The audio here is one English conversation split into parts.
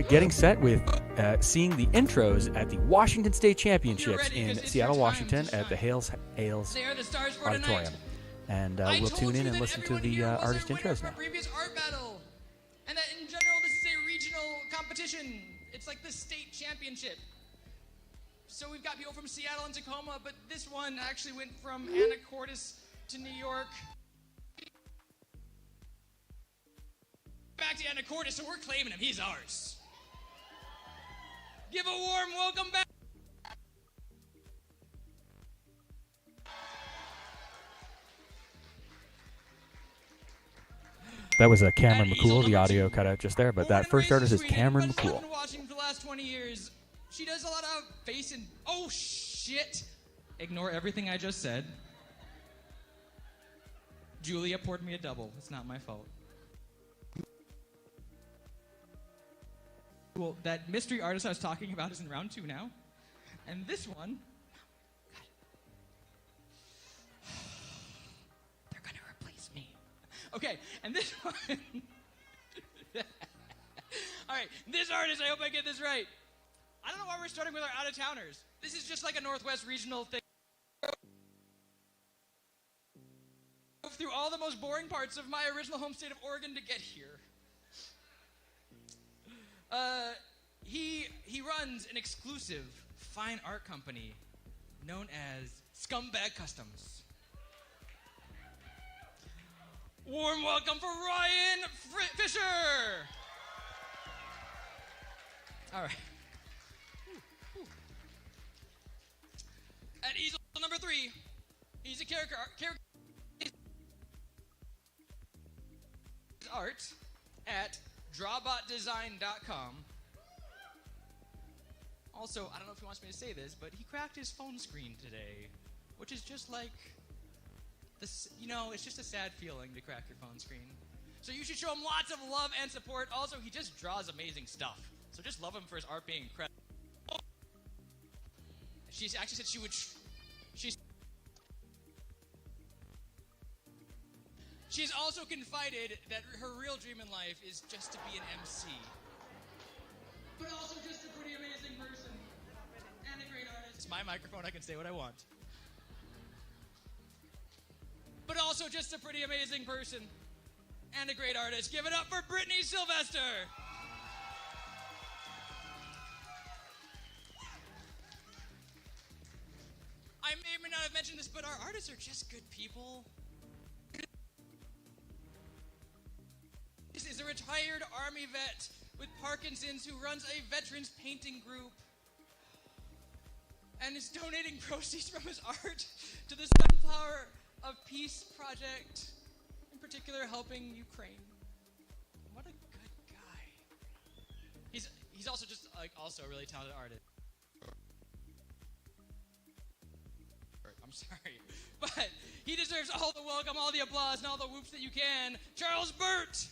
Getting set with seeing the intros at the Washington State Championships in Seattle, Washington at the Hales Auditorium. And we'll tune in and listen to the artist intros now. Previous art battle. And that in general, this is a regional competition. It's like the state championship. So we've got people from Seattle and Tacoma, but this one actually went from Anacortes to New York. Back to Anacortes, so we're claiming him. He's ours. Give a warm welcome back. That was Cameron McCool. The audio cut out just there, but that first artist is Cameron McCool. I've been watching for the last 20 years. She does a lot of face and... Oh, shit! Ignore everything I just said. Julia poured me a double. It's not my fault. Well, that mystery artist I was talking about is in round 2 now. And this one... They're gonna replace me. Okay, and this one... Alright, this artist, I hope I get this right. I don't know why we're starting with our out-of-towners. This is just like a Northwest regional thing. Go through all the most boring parts of my original home state of Oregon to get here. He runs an exclusive fine art company known as Scumbag Customs. Warm welcome for Ryan Fischer. All right. At easel number 3, he's a character art at drawbotdesign.com. Also, I don't know if he wants me to say this, but he cracked his phone screen today, which is just like this, you know, it's just a sad feeling to crack your phone screen. So you should show him lots of love and support. Also, he just draws amazing stuff. So just love him for his art being incredible. She actually said she would... She's also confided that her real dream in life is just to be an MC. But also just a pretty amazing person. And a great artist. It's my microphone, I can say what I want. But also just a pretty amazing person. And a great artist. Give it up for Brittnee Sylvester! I may or may not have mentioned this, but our artists are just good people. This is a retired Army vet with Parkinson's who runs a veterans painting group and is donating proceeds from his art to the Sunflower of Peace project, in particular helping Ukraine. What a good guy. He's also just also a really talented artist. I'm sorry, but he deserves all the welcome, all the applause, and all the whoops that you can. Charles Burt!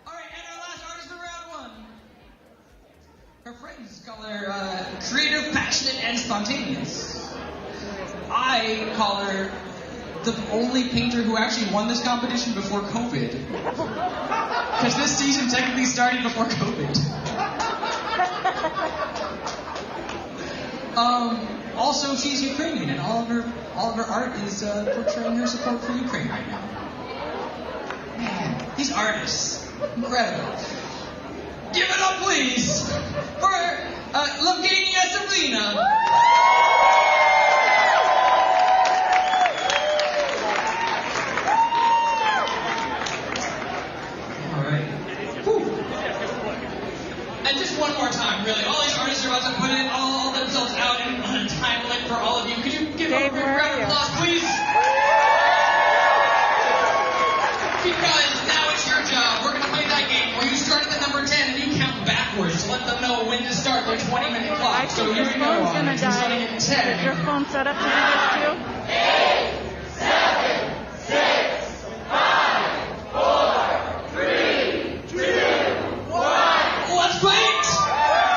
All right, and our last artist for round 1. Her friends call her creative, passionate, and spontaneous. I call her the only painter who actually won this competition before COVID. Because this season technically started before COVID. Also, she's Ukrainian, and all of her art is portraying her support for Ukraine right now. Man, these artists, incredible. Give it up, please, for Ievgeniia Sablina. All right. Whew. And just one more time, really, all these artists are about to put in all themselves out in a time limit for all of you. Could you give them a big round of applause, please? Because now it's your job. We're going to play that game where you start at the number 10 and you count backwards to let them know when to start their 20-minute clock. So here we go. We're starting at 10. Is your phone set up to do this too? 8, 7, 6, 5, 4, 3, 2, 1. Let's play it!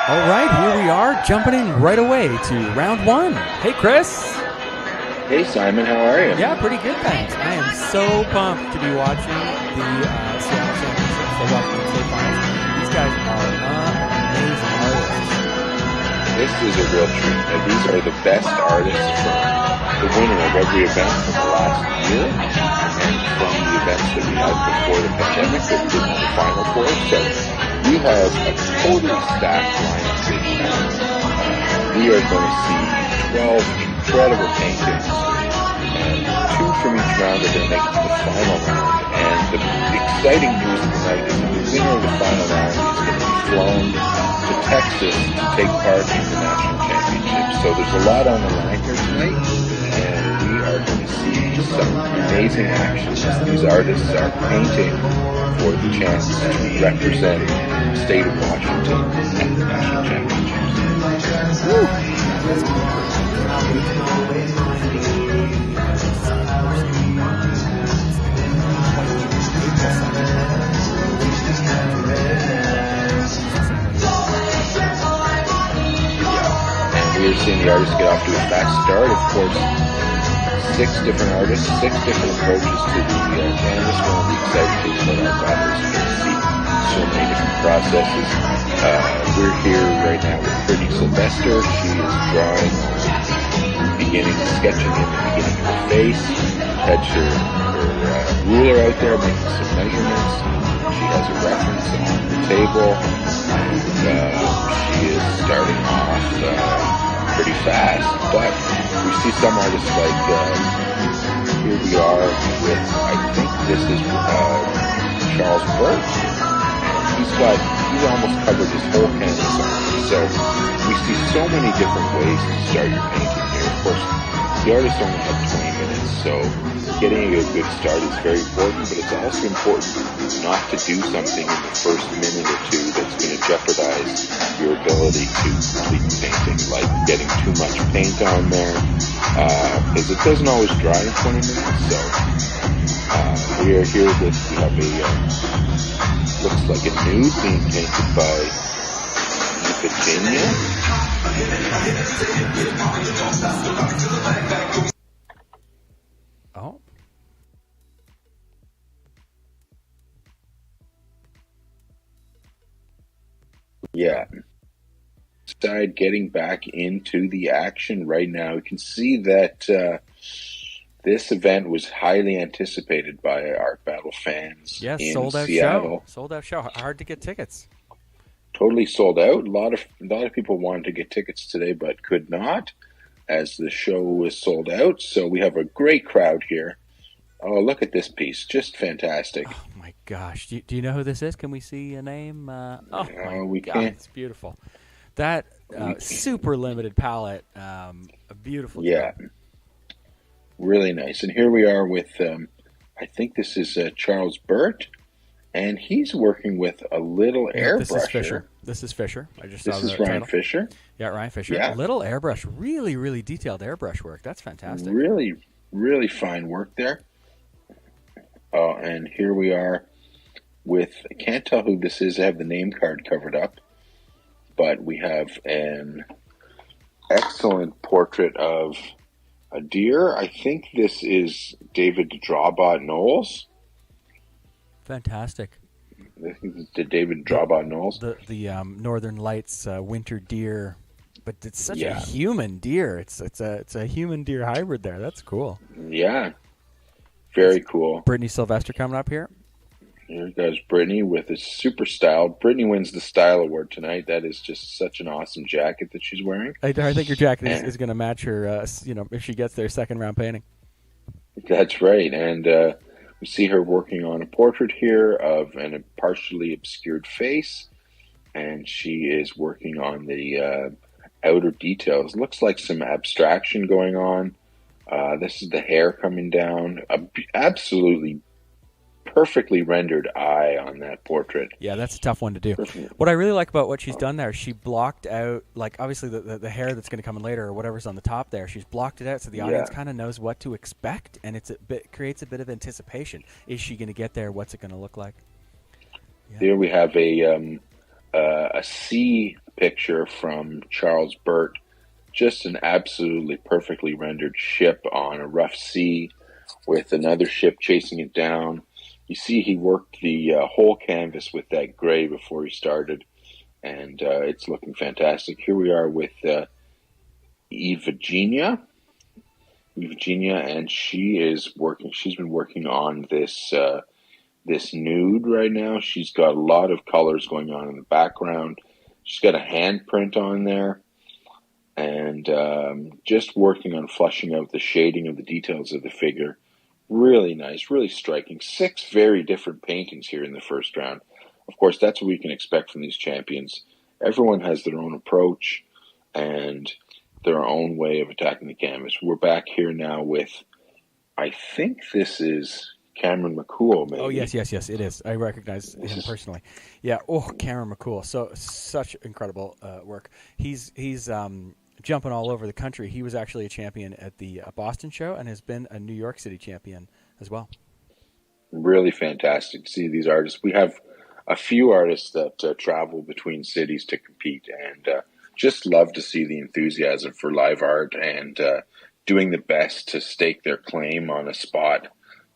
All right, here we are, jumping in right away to round 1. Hey, Chris. Hey Simon, how are you? Yeah, pretty good, thanks. I am so pumped to be watching the Seattle Championships, the Washington State Finals. These guys are amazing artists. This is a real treat. These are the best artists from the winner of every event from the last year and from the events that we had before the pandemic that we didn't have the final for. So we have a totally stacked lineup this time. We are going to see 12 incredible paintings, and 2 from each round are going to make it to the final round. And the exciting news tonight is that the winner of the final round is going to be flown to Texas to take part in the national championship. So there's a lot on the line here tonight, and we are going to see some amazing action. These artists are painting for the chance to represent the state of Washington at the national championships. Woo! We're seeing the artists get off to a fast start. Of course, 6 different artists, 6 different approaches to the canvas. One of the exciting things about our battle is to see so many different processes. We're here right now with Brittnee Sylvester. She is drawing, sketching in the beginning of her face. Had her ruler out there making some measurements. She has a reference on the table. And she is starting off pretty fast, but we see some artists like here we are with, I think this is Charles Burt. He's almost covered his whole canvas already. So we see so many different ways to start your painting here. Of course, the artists only have 20 minutes, so getting a good start is very important, but it's also important not to do something in the first minute or 2 that's going to jeopardize your ability to complete the painting, like getting too much paint on there, because it doesn't always dry in 20 minutes. So we are here with, we have a, looks like a nude being painted by Ievgeniia. Oh. Yeah. Side getting back into the action right now. You can see that this event was highly anticipated by Art Battle fans in Seattle. Sold out show. Hard to get tickets. Totally sold out. A lot of people wanted to get tickets today, but could not, as the show was sold out. So we have a great crowd here. Oh, look at this piece. Just fantastic. Oh, my gosh. Do you know who this is? Can we see a name? We God, can't. it's beautiful. That super limited palette, a beautiful job. Really nice. And here we are with, I think this is Charles Burt, and he's working with a little airbrusher. This is Fischer. I just This saw the is Ryan title. Fischer. Yeah, Ryan Fischer. Yeah. Little airbrush. Really, really detailed airbrush work. That's fantastic. Really, really fine work there. And here we are with, I can't tell who this is. I have the name card covered up. But we have an excellent portrait of a deer. I think this is David Drawbot Knowles. Fantastic. This is David Drawbot Knowles. The Northern Lights winter deer, but it's such a human deer. It's a human deer hybrid there. That's cool. Yeah, very cool. Brittnee Sylvester coming up here. Here goes Brittnee with his super style. Brittnee wins the style award tonight. That is just such an awesome jacket that she's wearing. I think your jacket is going to match her. If she gets their second round painting. That's right, and we see her working on a portrait here of a partially obscured face, and she is working on the outer details. Looks like some abstraction going on. This is the hair coming down. Absolutely perfectly rendered eye on that portrait. Yeah, that's a tough one to do. What I really like about what she's done there, she blocked out, like, obviously the hair that's going to come in later or whatever's on the top there, she's blocked it out so the audience kind of knows what to expect, and creates a bit of anticipation. Is she going to get there? What's it going to look like? Yeah. Here we have a sea picture from Charles Burt just an absolutely perfectly rendered ship on a rough sea with another ship chasing it down. You see he worked the whole canvas with that gray before he started, and it's looking fantastic. Here we are with Ievgeniia, and she's been working on this this nude right now. She's got a lot of colors going on in the background. She's got a handprint on there, and just working on fleshing out the shading of the details of the figure. Really nice, really striking. 6 very different paintings here in the first round. Of course, that's what we can expect from these champions. Everyone has their own approach and their own way of attacking the canvas. We're back here now with, I think this is Cameron McCool, maybe. Oh, yes, it is. I recognize him personally. Yeah, Cameron McCool. Such incredible work. He's jumping all over the country. He was actually a champion at the Boston show and has been a New York City champion as well. Really fantastic to see these artists. We have a few artists that travel between cities to compete, and just love to see the enthusiasm for live art and doing the best to stake their claim on a spot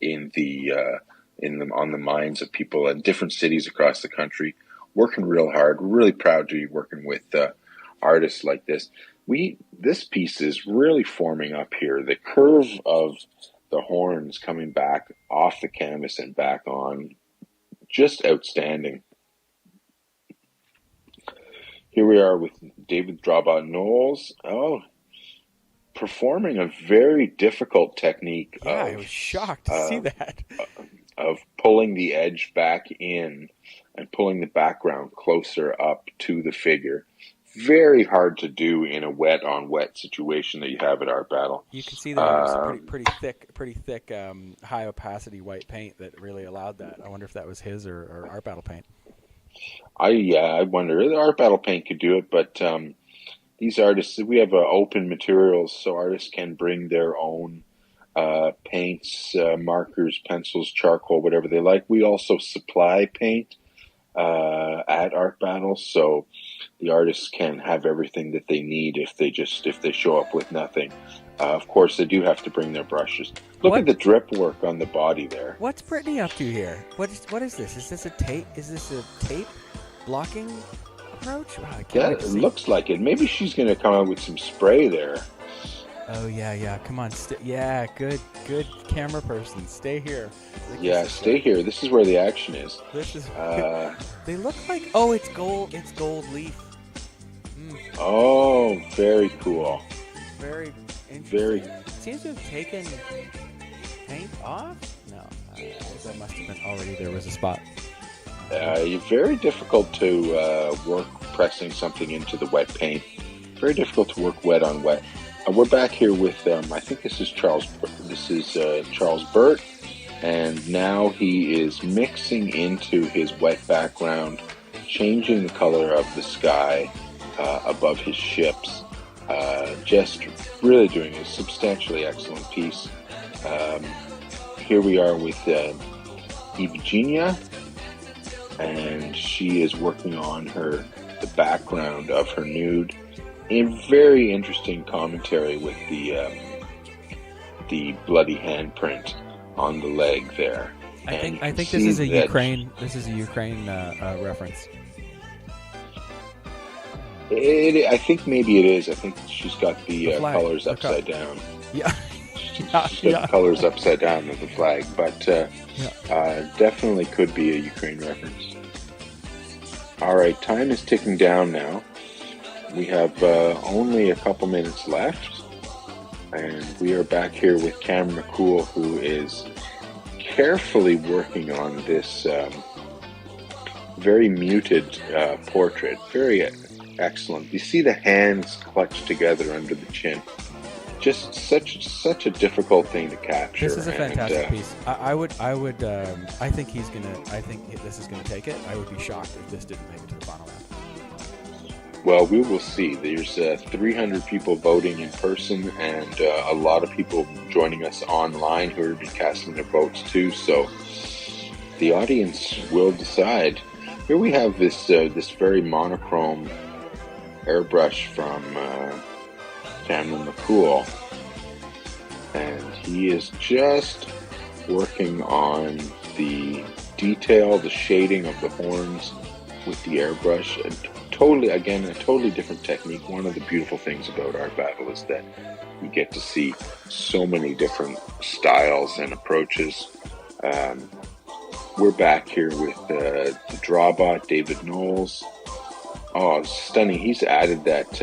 on the minds of people in different cities across the country. Working real hard. We're really proud to be working with artists like this. This piece is really forming up here. The curve of the horns coming back off the canvas and back on, just outstanding. Here we are with David Drawbot Knowles. Performing a very difficult technique. Yeah, I was shocked to see that. Of pulling the edge back in and pulling the background closer up to the figure. Very hard to do in a wet-on-wet situation that you have at Art Battle. You can see that it was pretty thick, high opacity white paint that really allowed that. I wonder if that was his or Art Battle paint. I wonder. The Art Battle paint could do it, but these artists, we have open materials, so artists can bring their own paints, markers, pencils, charcoal, whatever they like. We also supply paint at Art Battle, so the artists can have everything that they need if they show up with nothing. Of course, they do have to bring their brushes. Look at the drip work on the body there. What's Brittnee up to here? What is this? Is this a tape? Is this a tape blocking approach? Wow, it looks like it. Maybe she's going to come out with some spray there. Oh yeah. Come on, good camera person. Stay here. Stay here. This is where the action is. This is. They look like. Oh, it's gold. It's gold leaf. Oh, very cool. Very interesting. Seems to have taken paint off. No, that must have been already. There was a spot. Very difficult to work pressing something into the wet paint. Very difficult to work wet on wet. We're back here with I think this is Charles. This is Charles Burt, and now he is mixing into his wet background, changing the color of the sky above his ships. Just really doing a substantially excellent piece. Here we are with Ievgeniia, and she is working on the background of her nude. A very interesting commentary with the bloody handprint on the leg there. I think this is a Ukraine. This is a Ukraine reference. I think maybe it is. I think she's got the colors upside down. Yeah. She's got the colors upside down of the flag, but definitely could be a Ukraine reference. All right, time is ticking down now. We have only a couple minutes left, and we are back here with Cameron McCool, who is carefully working on this very muted portrait. Very excellent. You see the hands clutched together under the chin. Just such a difficult thing to capture. This is a fantastic piece. I think this is gonna take it. I would be shocked if this didn't make it to the final round. Well, we will see. There's 300 people voting in person, and a lot of people joining us online who are be casting their votes too. So the audience will decide. Here we have this very monochrome airbrush from Cameron McCool, and he is just working on the detail, the shading of the horns with the airbrush. A totally different technique. One of the beautiful things about Art Battle is that you get to see so many different styles and approaches. We're back here with the drawbot, David Knowles. Oh, stunning! He's added that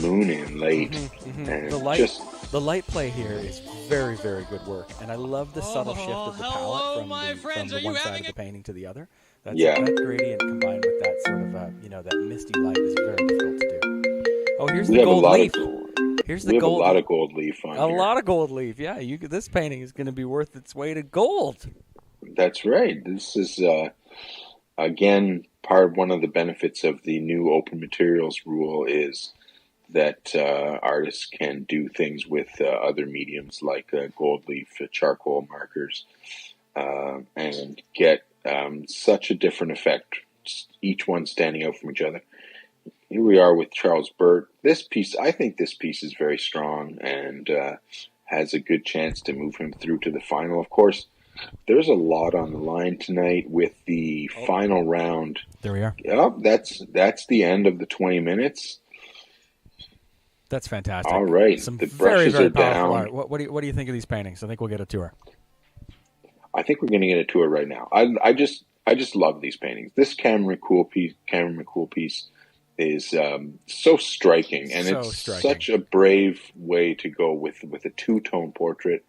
moon in late, and the light play here is very, very good work, and I love the subtle shift of the palette from the one side of the painting to the other. That gradient combined with that sort of that misty light is very difficult to do. Oh, here's the gold leaf. We have a lot of gold leaf on here. A lot of gold leaf, yeah. This painting is going to be worth its weight in gold. That's right. This is, again, one of the benefits of the new open materials rule is that artists can do things with other mediums like gold leaf, charcoal markers, and get such a different effect, each one standing out from each other. Here we are with Charles Burt. I think this piece is very strong and has a good chance to move him through to the final. Of course, there's a lot on the line tonight with the final round. There we are. Yep, that's the end of the 20 minutes. That's fantastic. All right, Some the very, brushes very are powerful down. art. What do you think of these paintings? I think we'll get a tour. I think we're going to get a tour right now. I just love these paintings. This Cameron McCool piece is so striking, and it's such a brave way to go with a two-tone portrait.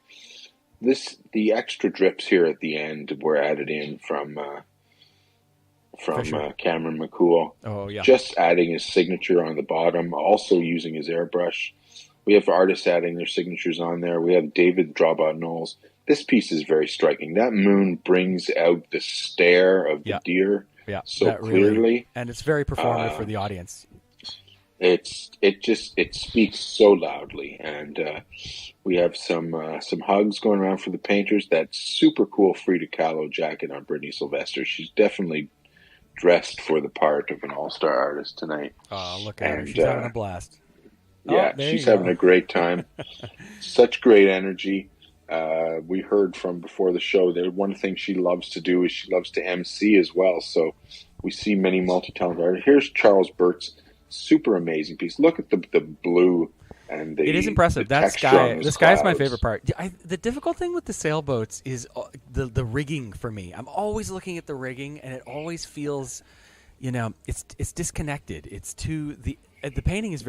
The extra drips here at the end were added in from Cameron McCool. Oh yeah, just adding his signature on the bottom, also using his airbrush. We have artists adding their signatures on there. We have David Drawbot Knowles. This piece is very striking. That moon brings out the stare of the deer so clearly. And it's very performative for the audience. It speaks so loudly. And we have some hugs going around for the painters. That super cool Frida Kahlo jacket on Brittnee Sylvester. She's definitely dressed for the part of an all-star artist tonight. Oh, look at her. She's having a blast. Yeah, she's having a great time. Such great energy. We heard from before the show that one thing she loves to do is she loves to MC as well. So we see many multi-talented artists. Here's Charles Burt's super amazing piece. Look at the blue and it is impressive. That sky. The sky is my favorite part. The difficult thing with the sailboats is the rigging for me. I'm always looking at the rigging, and it always feels, it's disconnected. It's the painting is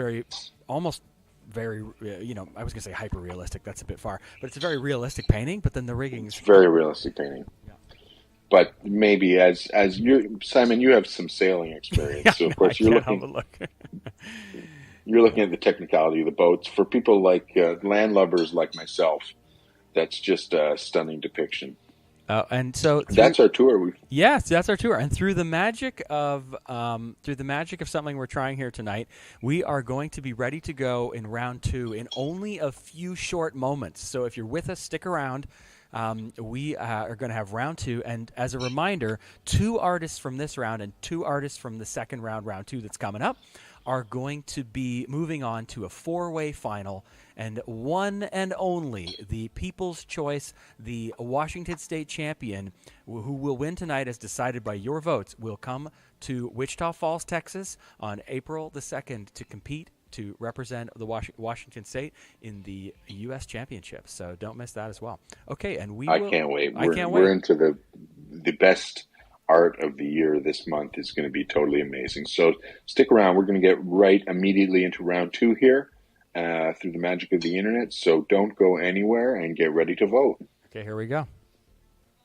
almost very, I was going to say hyper realistic. That's a bit far, but it's a very realistic painting. But then the rigging is very realistic painting. Yeah. But maybe as you, Simon, you have some sailing experience, so of course you're looking at the technicality of the boats. For people like landlubbers like myself, that's just a stunning depiction. And so that's our tour. Yes, that's our tour. And through the magic of something we're trying here tonight, we are going to be ready to go in round 2 in only a few short moments. So if you're with us, stick around. We are going to have round 2, and as a reminder, 2 artists from this round and 2 artists from the second round, round 2 that's coming up, are going to be moving on to a 4-way final, and one and only the People's Choice, the Washington State champion, who will win tonight as decided by your votes, will come to Wichita Falls, Texas on April the 2nd to compete to represent the Washington State in the U.S. Championship. So don't miss that as well. Okay, and I can't wait. We're into the best art of the year this month. Is going to be totally amazing. So stick around. We're going to get right immediately into round 2 here through the magic of the internet. So don't go anywhere and get ready to vote. Okay, here we go.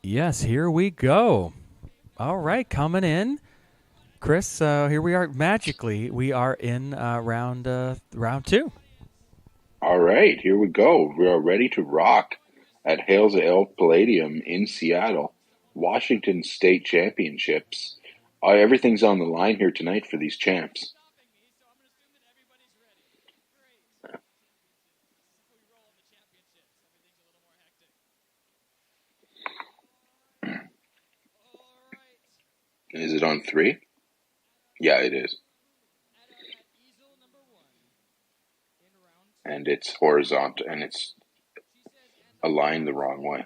Yes, here we go. All right, coming in. Chris, here we are. Magically, we are in round 2. All right, here we go. We are ready to rock at Hales Elk Palladium in Seattle. Washington State Championships. Everything's on the line here tonight for these champs. Is it on 3? Yeah, it is. and it's horizontal, and it's aligned the wrong way.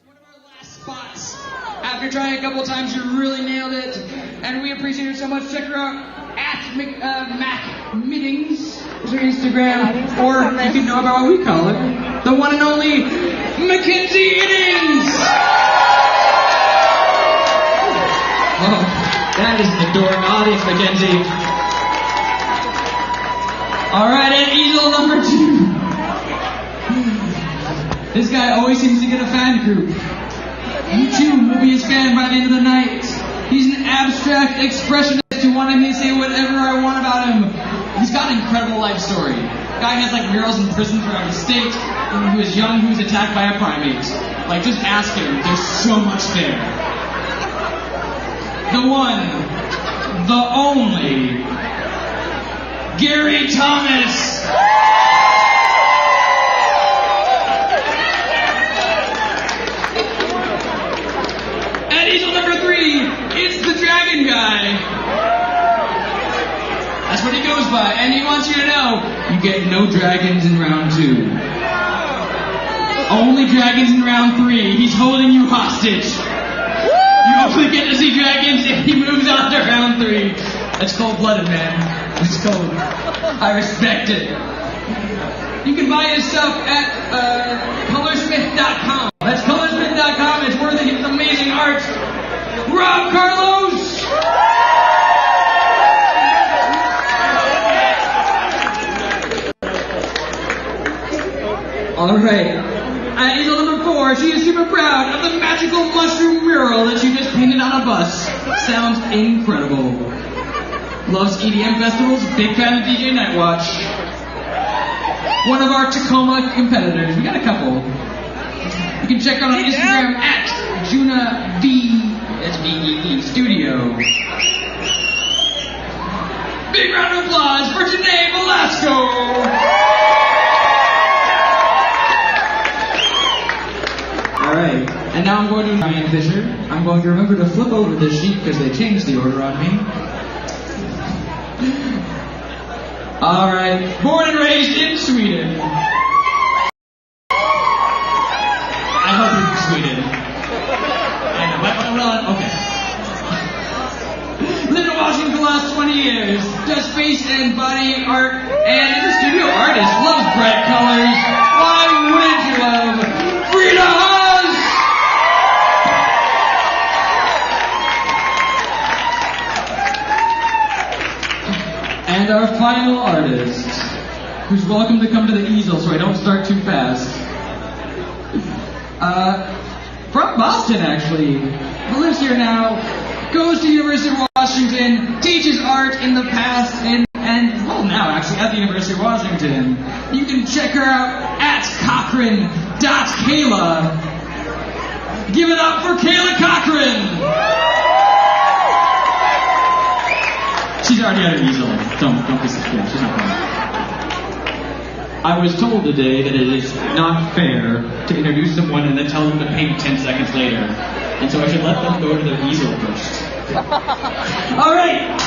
One of our last spots. After trying a couple of times, you really nailed it, and we appreciate it so much. Check her out at Mac Iddings, is her Instagram, or you can know about what we call it, the one and only Mackenzie Iddings. Oh, that is an adoring audience, Mackenzie. All right, at easel number 2. This guy always seems to get a fan group. You too will be his fan by the end of the night. He's an abstract expressionist who wanted me to say whatever I want about him. He's got an incredible life story. Guy has like murals in prisons around the state. When he was young, he was attacked by a primate. Like, just ask him. There's so much there. The one, the only, Gary Thomas. At easel number 3, it's the dragon guy. That's what he goes by, and he wants you to know, you get no dragons in round 2. Only dragons in round 3. He's holding you hostage. You only get to see dragons if he moves on to round 3. That's cold-blooded, man. That's cold. I respect it. You can buy his stuff at colorsmith.com. That's colorsmith.com. It's worth it. It's amazing art. Rob Carlos! All right. At easel number 4, she is super proud of the magical mushroom mural that she just painted on a bus. Sounds incredible. Loves EDM festivals, big fan of DJ Nightwatch. One of our Tacoma competitors. We got a couple. You can check out on Instagram at Juna V, that's V-E-E, Studio. Big round of applause for Janae Velasco! Alright, and now I'm going to Ryan Fischer. I'm going to remember to flip over this sheet because they changed the order on me. Alright, born and raised in Sweden. I hope you're from Sweden. I know, well, okay. Lived in Washington for the last 20 years. Does face and body art and is a studio artist. Loves bright colors. Why wouldn't you love Frida Haas? And our final artist, who's welcome to come to the easel so I don't start too fast. From Boston, actually. Who lives here now, goes to the University of Washington, teaches art in the past, and well, now actually at the University of Washington. You can check her out at Cochran.Kayla. Give it up for Kayla Cochran! She's already at her easel. Don't be scared. She's not coming. I was told today that it is not fair to introduce someone and then tell them to paint 10 seconds later. And so I should let them go to their easel first. Alright!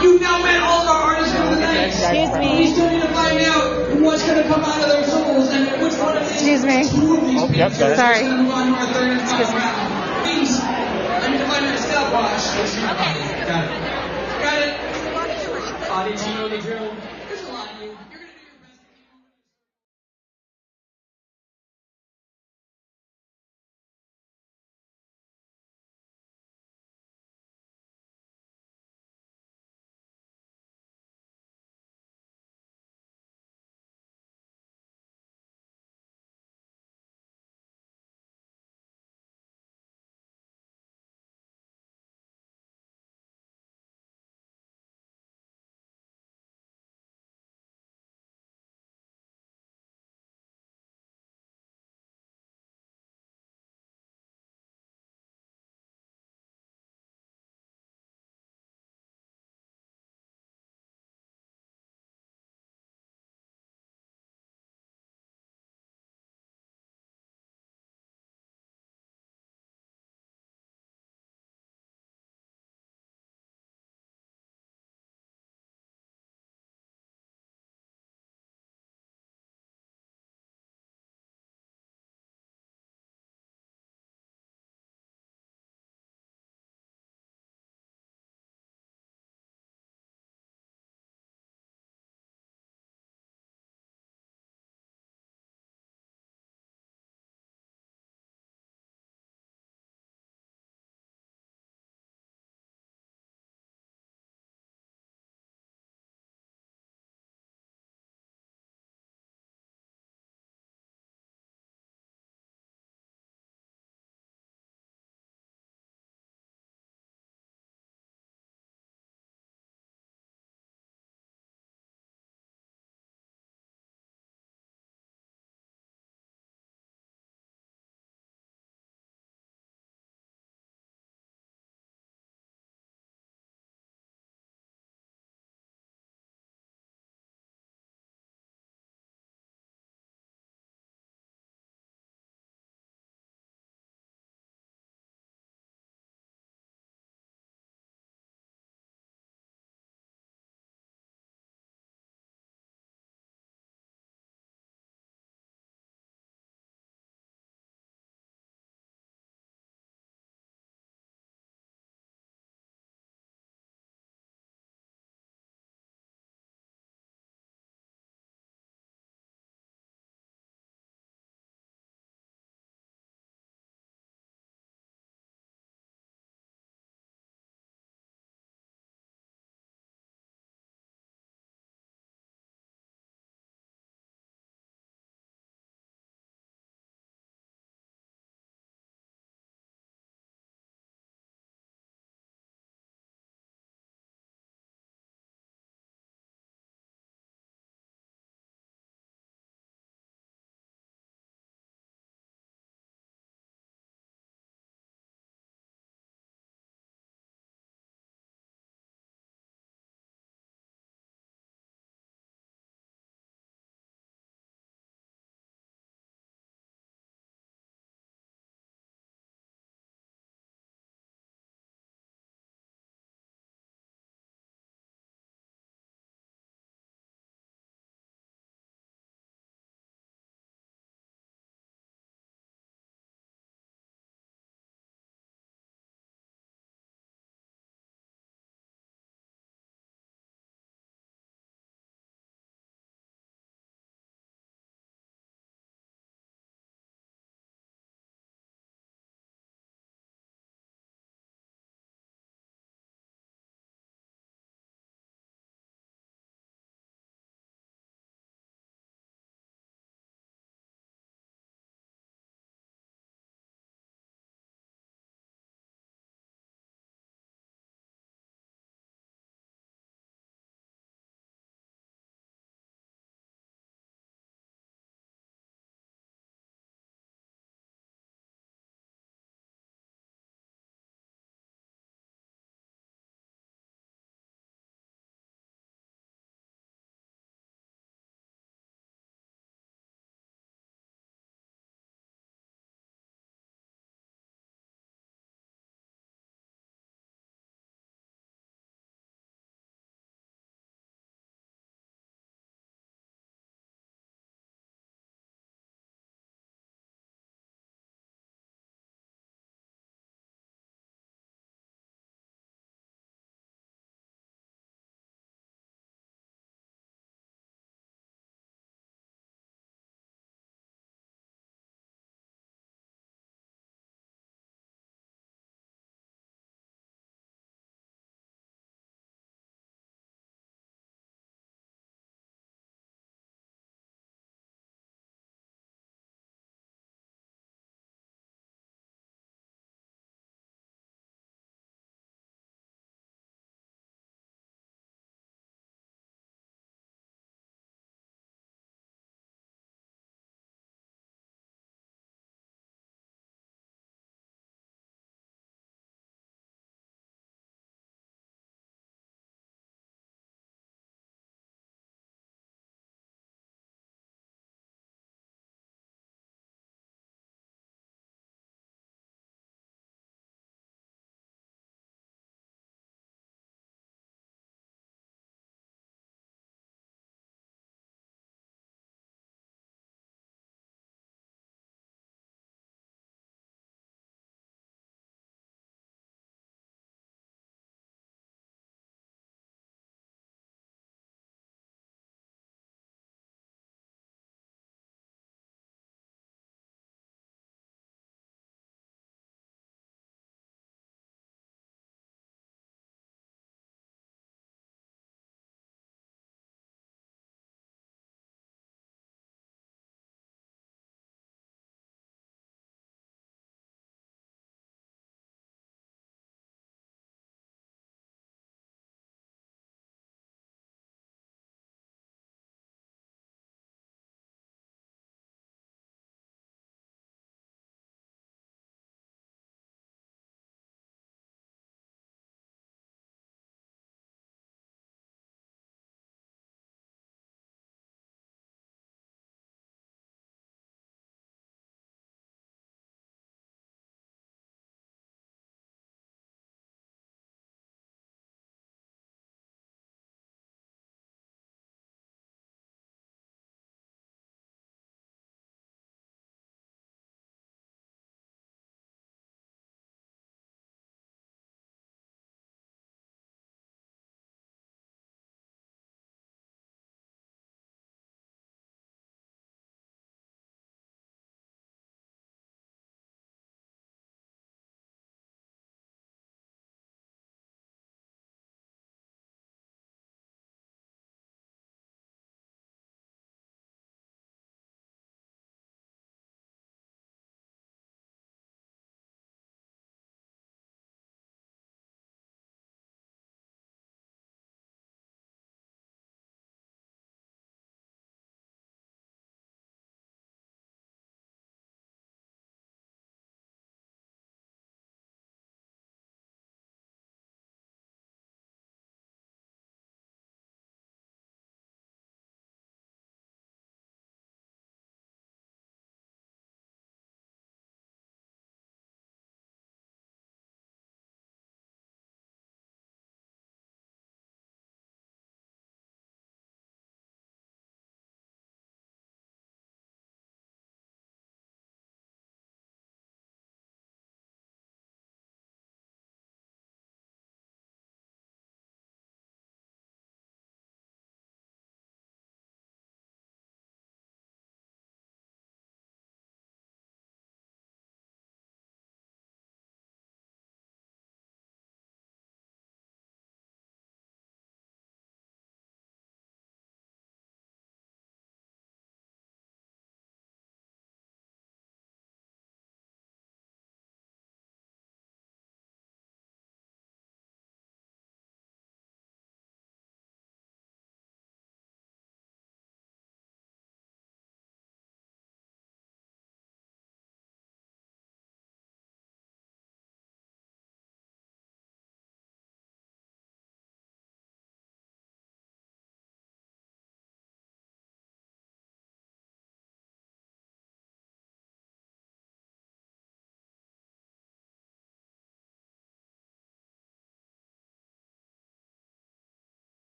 You've now met all of our artists for the night. Excuse me. We still need to find out what's going to come out of their souls and which one of these Excuse me. two of these Yep, got it. Sorry. is going to move on to our third and final round. Please, I need to find her stopwatch. Got it. Got it. Audience, you know the drill. There's a lot of you. You're gonna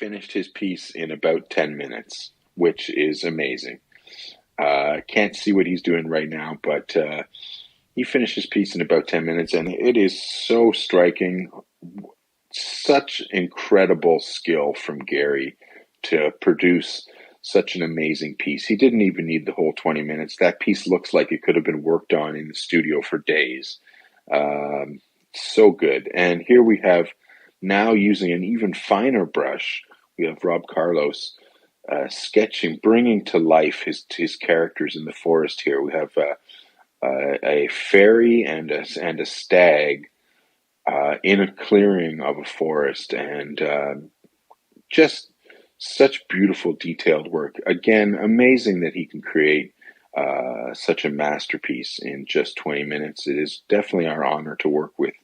finished his piece in about 10 minutes, which is amazing. Can't see what he's doing right now, but he finished his piece in about 10 minutes, and it is so striking. Such incredible skill from Gary to produce such an amazing piece. He didn't even need the whole 20 minutes. That piece looks like it could have been worked on in the studio for days. So good. And here we have, now using an even finer brush, we have Rob Carlos sketching, bringing to life his characters in the forest here. We have a fairy and a stag in a clearing of a forest, and just such beautiful detailed work. Again, amazing that he can create such a masterpiece in just 20 minutes. It is definitely our honor to work with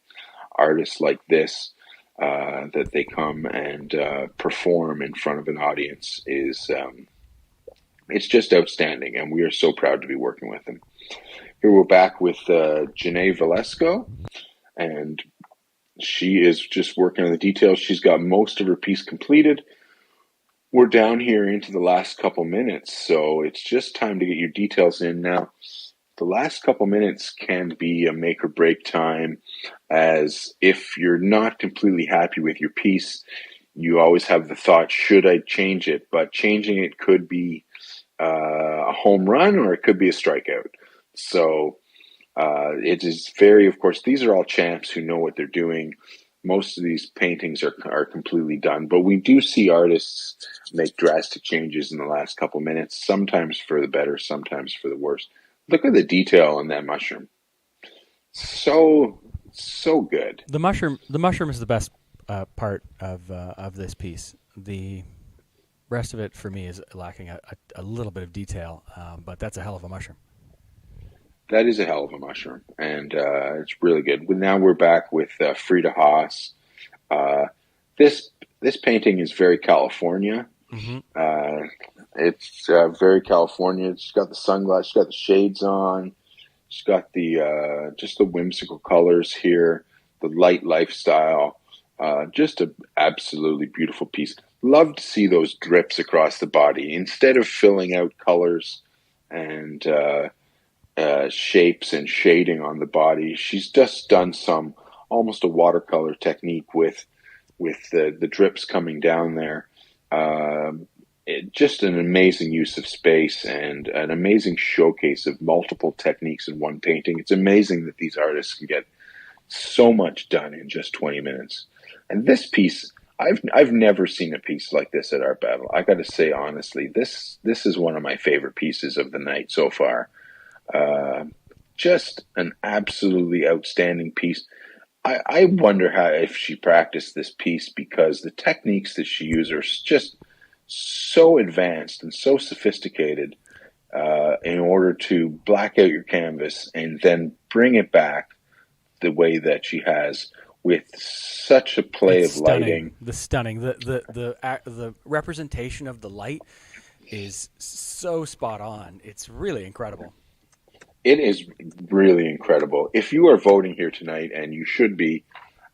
artists like this, that they come and perform in front of an audience is it's just outstanding, and we are so proud to be working with them. Here we're back with Janae Velasco, and she is just working on the details. She's got most of her piece completed. We're down here into the last couple minutes, so it's just time to get your details in now. The last couple minutes can be a make or break time, as if you're not completely happy with your piece, you always have the thought, should I change it? But changing it could be a home run, or it could be a strikeout. So it is very, of course, these are all champs who know what they're doing. Most of these paintings are completely done, but we do see artists make drastic changes in the last couple minutes, sometimes for the better, sometimes for the worse. Look at the detail on that mushroom. So good. The mushroom is the best part of this piece. The rest of it, for me, is lacking a little bit of detail, but that's a hell of a mushroom. That is a hell of a mushroom, and it's really good. Now we're back with Frida Haas. This painting is very California. Mm-hmm. It's very California. She's got the sunglasses, she's got the shades on, she's got the just the whimsical colors here, the light lifestyle. Just an absolutely beautiful piece. Love to see those drips across the body instead of filling out colors and shapes and shading on the body. She's just done some almost a watercolor technique with the drips coming down there. Just an amazing use of space and an amazing showcase of multiple techniques in one painting. It's amazing that these artists can get so much done in just 20 minutes. And this piece, I've never seen a piece like this at Art Battle. I got to say honestly, this is one of my favorite pieces of the night so far. Just an absolutely outstanding piece. I wonder if she practiced this piece, because the techniques that she uses are just so advanced and so sophisticated in order to black out your canvas and then bring it back the way that she has, with such a play of lighting. The representation of the light is so spot on. It's really incredible. It is really incredible. If you are voting here tonight, and you should be,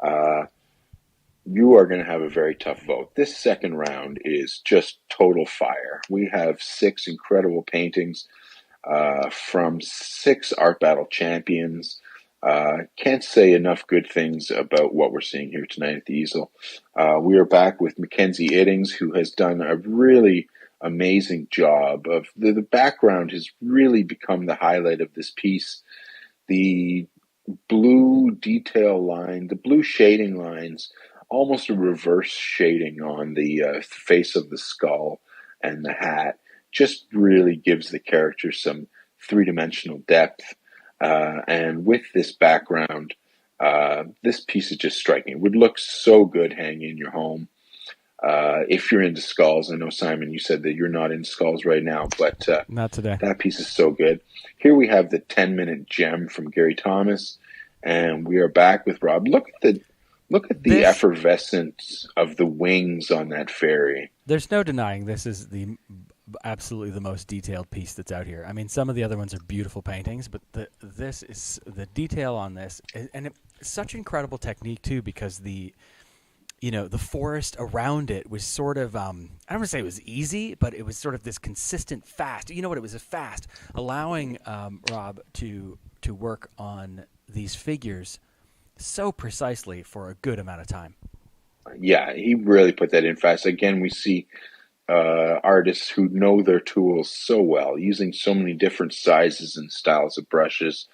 you are going to have a very tough vote. This second round is just total fire. We have 6 incredible paintings from 6 Art Battle champions. Can't say enough good things about what we're seeing here tonight at the easel. We are back with Mackenzie Iddings, who has done a really amazing job of the background has really become the highlight of this piece. The blue detail line, the blue shading lines, almost a reverse shading on the face of the skull and the hat, just really gives the character some three-dimensional depth. And with this background, this piece is just striking. It would look so good hanging in your home. If you're into skulls, I know, Simon, you said that you're not into skulls right now, but not today. That piece is so good. Here we have the 10-minute gem from Gary Thomas, and we are back with Rob. Look at the effervescence of the wings on that fairy. There's no denying this is absolutely the most detailed piece that's out here. I mean, some of the other ones are beautiful paintings, but this is the detail on this, and it's such incredible technique too, because the forest around it was sort of, I don't want to say it was easy, but it was sort of this consistent fast. You know what? It was a fast, allowing Rob to work on these figures so precisely for a good amount of time. Yeah, he really put that in fast. Again, we see artists who know their tools so well, using so many different sizes and styles of brushes.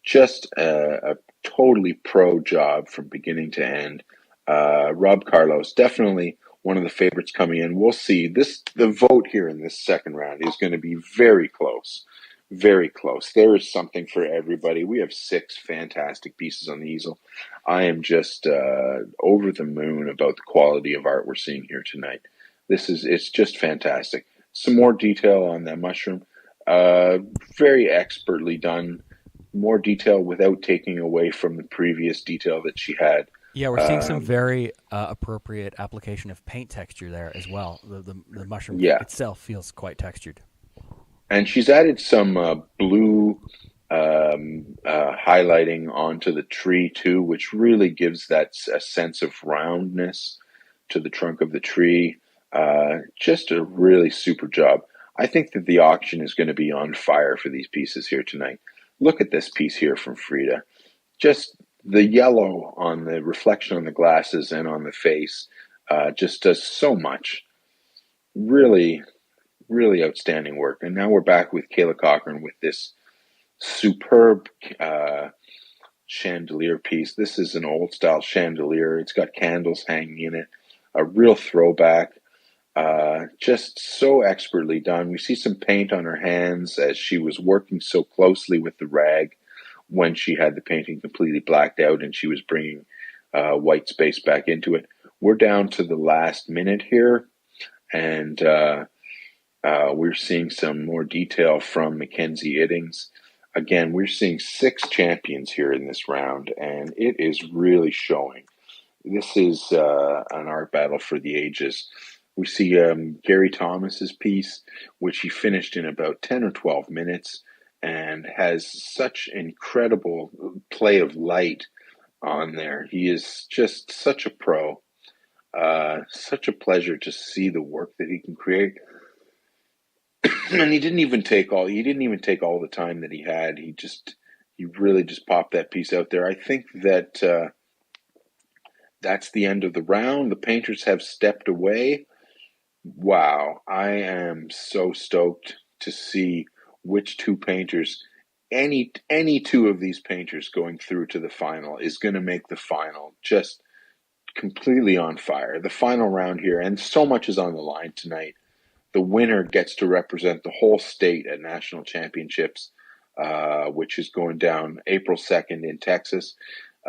Just a totally pro job from beginning to end. Rob Carlos, definitely one of the favorites coming in. We'll see. The vote here in this second round is going to be very close. Very close. There is something for everybody. We have 6 fantastic pieces on the easel. I am just over the moon about the quality of art we're seeing here tonight. It's just fantastic. Some more detail on that mushroom. Very expertly done. More detail without taking away from the previous detail that she had. Yeah, we're seeing some very appropriate application of paint texture there as well. The mushroom itself feels quite textured. And she's added some blue highlighting onto the tree too, which really gives that a sense of roundness to the trunk of the tree. Just a really super job. I think that the auction is going to be on fire for these pieces here tonight. Look at this piece here from Frida. Just the yellow on the reflection on the glasses and on the face just does so much. Really, really outstanding work. And now we're back with Kayla Cochran with this superb chandelier piece. This is an old style chandelier. It's got candles hanging in it. A real throwback. Just so expertly done. We see some paint on her hands as she was working so closely with the rag when she had the painting completely blacked out and she was bringing white space back into it. We're down to the last minute here, and we're seeing some more detail from Mackenzie Iddings. Again, we're seeing 6 champions here in this round, and it is really showing. This is an art battle for the ages. We see Gary Thomas's piece, which he finished in about 10 or 12 minutes and has such incredible play of light on there. He is just such a pro. Such a pleasure to see the work that he can create. And he didn't even take all the time that he had. He really just popped that piece out there. I think that that's the end of the round. The painters have stepped away. Wow, I am so stoked to see which 2 painters, any 2 of these painters going through to the final is going to make the final just completely on fire. The final round here, and so much is on the line tonight. The winner gets to represent the whole state at national championships, which is going down April 2nd in Texas,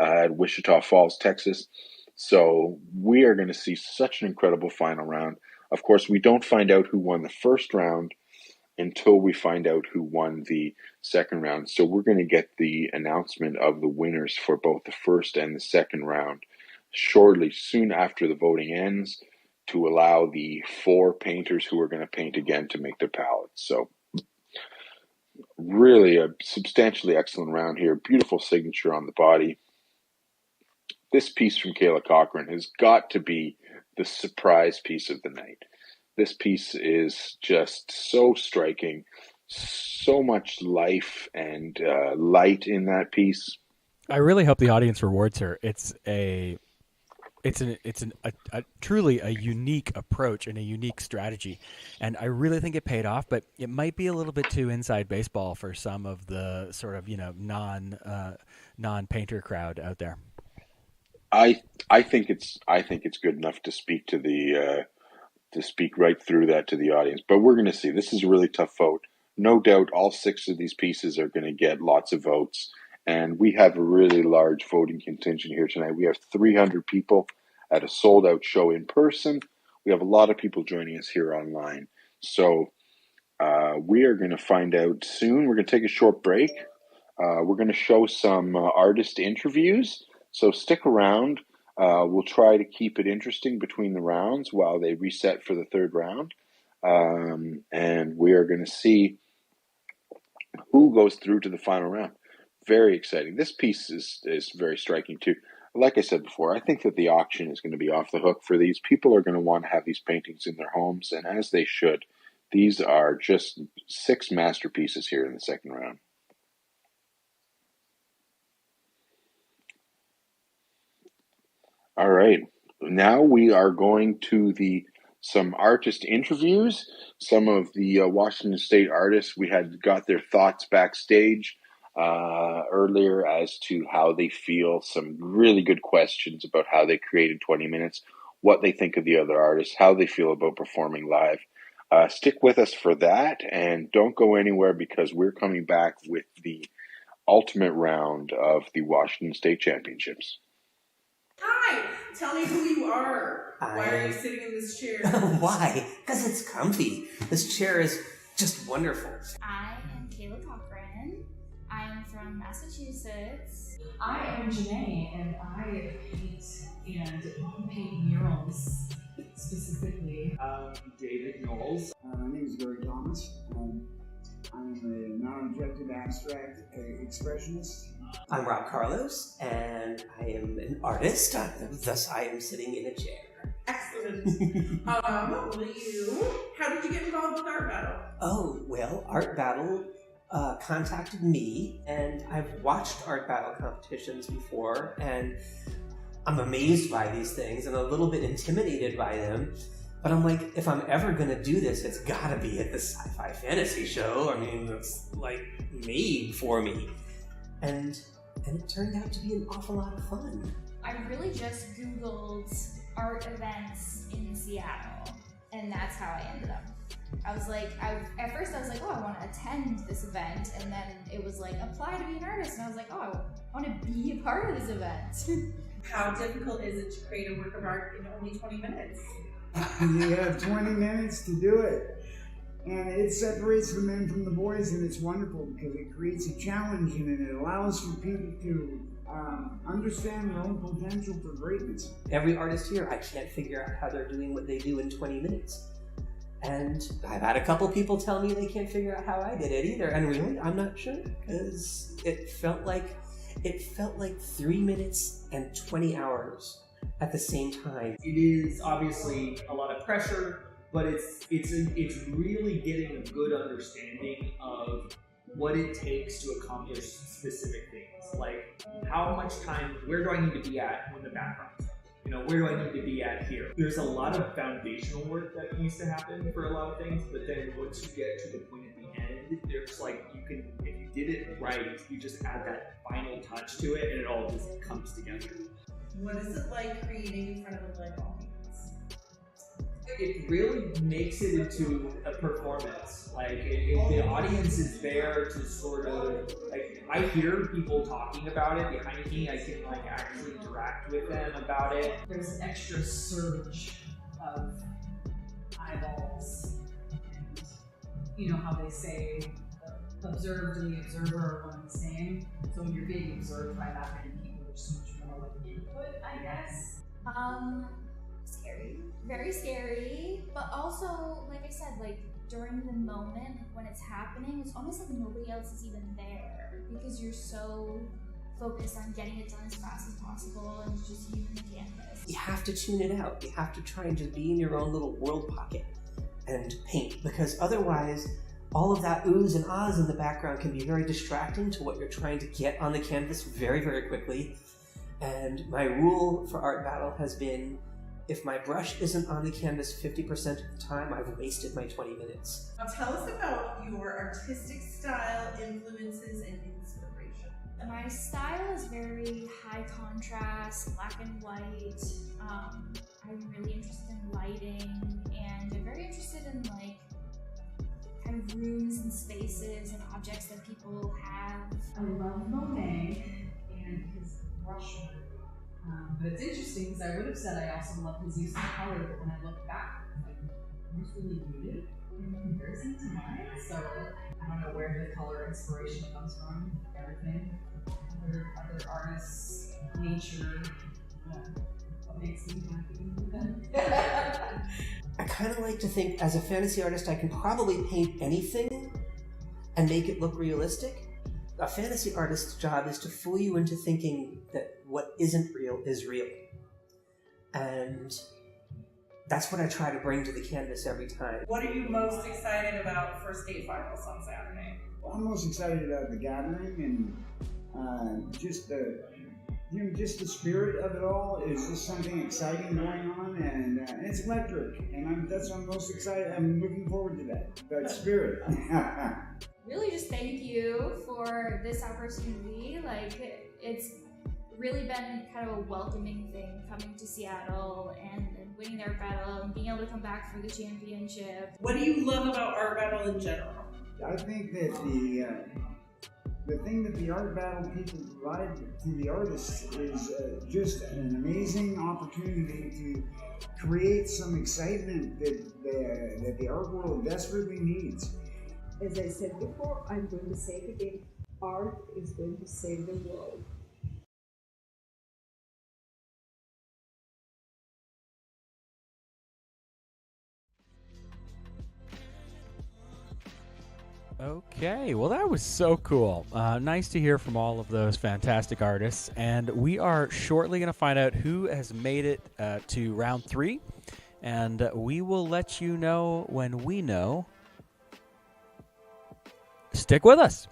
at Wichita Falls, Texas. So we are going to see such an incredible final round. Of course, we don't find out who won the first round until we find out who won the second round. So we're going to get the announcement of the winners for both the first and the second round shortly, soon after the voting ends, to allow the 4 painters who are going to paint again to make their palettes. So really a substantially excellent round here. Beautiful signature on the body. This piece from Kayla Cochran has got to be the surprise piece of the night. This piece is just so striking, so much life and light in that piece. I really hope the audience rewards her. It's truly a unique approach and a unique strategy, and I really think it paid off. But it might be a little bit too inside baseball for some of the sort of non-painter crowd out there. I think it's good enough to speak to to speak right through that to the audience. But we're going to see. This is a really tough vote. No doubt all 6 of these pieces are going to get lots of votes. And we have a really large voting contingent here tonight. We have 300 people at a sold-out show in person. We have a lot of people joining us here online. So we are going to find out soon. We're going to take a short break. We're going to show some artist interviews. So stick around. We'll try to keep it interesting between the rounds while they reset for the third round. And we are going to see who goes through to the final round. Very exciting. This piece is very striking too. like I said before, I think that the auction is going to be off the hook for these. People are going to want to have these paintings in their homes, and as they should. These are just 6 masterpieces here in the second round. All right, now we are going to some artist interviews. Some of the Washington State artists, we had got their thoughts backstage earlier as to how they feel. Some really good questions about how they created 20 minutes, what they think of the other artists, how they feel about performing live. Stick with us for that, and don't go anywhere because we're coming back with the ultimate round of the Washington State Championships. Hi! Tell me who you are. Why are you sitting in this chair? Why? Because it's comfy. This chair is just wonderful. I am Kayla Cochran. I am from Massachusetts. I am Janae, and I paint murals specifically. David Knowles. My name is Gary Thomas. I'm a non-objective abstract expressionist. I'm Rob Carlos, and I am an artist, thus I am sitting in a chair. Excellent. How did you get involved with Art Battle? Oh, well, Art Battle contacted me, and I've watched Art Battle competitions before, and I'm amazed by these things and a little bit intimidated by them. But I'm like, if I'm ever going to do this, it's got to be at the Sci-Fi Fantasy Show. I mean, it's like made for me. And it turned out to be an awful lot of fun. I really just Googled art events in Seattle, and that's how I ended up. I was like, at first I was like, oh, I want to attend this event, and then it was like, apply to be an artist, and I was like, oh, I want to be a part of this event. How difficult is it to create a work of art in only 20 minutes? You have 20 minutes to do it. And it separates the men from the boys, and it's wonderful because it creates a challenge and it allows for people to understand their own potential for greatness. Every artist here, I can't figure out how they're doing what they do in 20 minutes. And I've had a couple people tell me they can't figure out how I did it either. And really, I'm not sure, because it felt like 3 minutes and 20 hours at the same time. It is obviously a lot of pressure, but it's really getting a good understanding of what it takes to accomplish specific things. Like, how much time, where do I need to be at when the background's up? You know, where do I need to be at here? There's a lot of foundational work that needs to happen for a lot of things, but then once you get to the point at the end, there's like, if you did it right, you just add that final touch to it and it all just comes together. What is it like creating in front of a live audience? It really makes it into a performance. Like, the audience is there to sort of, like, I hear people talking about it behind me. I can, like, actually interact with them about it. There's an extra surge of eyeballs, and you know how they say the observed and the observer are one and the same. So when you're being observed by that many people, there's so much more like input, I guess. Scary. Very scary, but also, like I said, like during the moment when it's happening, it's almost like nobody else is even there because you're so focused on getting it done as fast as possible and just you and the canvas. You have to tune it out. You have to try and just be in your own little world pocket and paint, because otherwise all of that oohs and ahs in the background can be very distracting to what you're trying to get on the canvas very, very quickly. And my rule for Art Battle has been, if my brush isn't on the canvas 50% of the time, I've wasted my 20 minutes. Now tell us about your artistic style, influences, and inspiration. My style is very high contrast, black and white. I'm really interested in lighting, and I'm very interested in like kind of rooms and spaces and objects that people have. I love Monet and his brushwork. But it's interesting because I would have said I also love his use of color, but when I look back, like, it's really muted in comparison to mine. So I don't know where the color inspiration comes from, everything. Other artists, nature, what makes me happy. I kind of like to think, as a fantasy artist, I can probably paint anything and make it look realistic. A fantasy artist's job is to fool you into thinking that what isn't real is real. And that's what I try to bring to the canvas every time. What are you most excited about for state finals on Saturday? Well, I'm most excited about the gathering and just the spirit of it all is just something exciting going on, and it's electric, and that's what I'm most excited. I'm looking forward to that spirit. Really just thank you for this opportunity. Like, it's really been kind of a welcoming thing coming to Seattle and winning the art battle and being able to come back for the championship. What do you love about art battle in general? I think that the thing that the art battle people provide to the artists is just an amazing opportunity to create some excitement that the art world desperately needs. As I said before, I'm going to say it again, art is going to save the world. Okay, well that was so cool. Nice to hear from all of those fantastic artists. And we are shortly going to find out who has made it to round 3. And we will let you know when we know. Stick with us.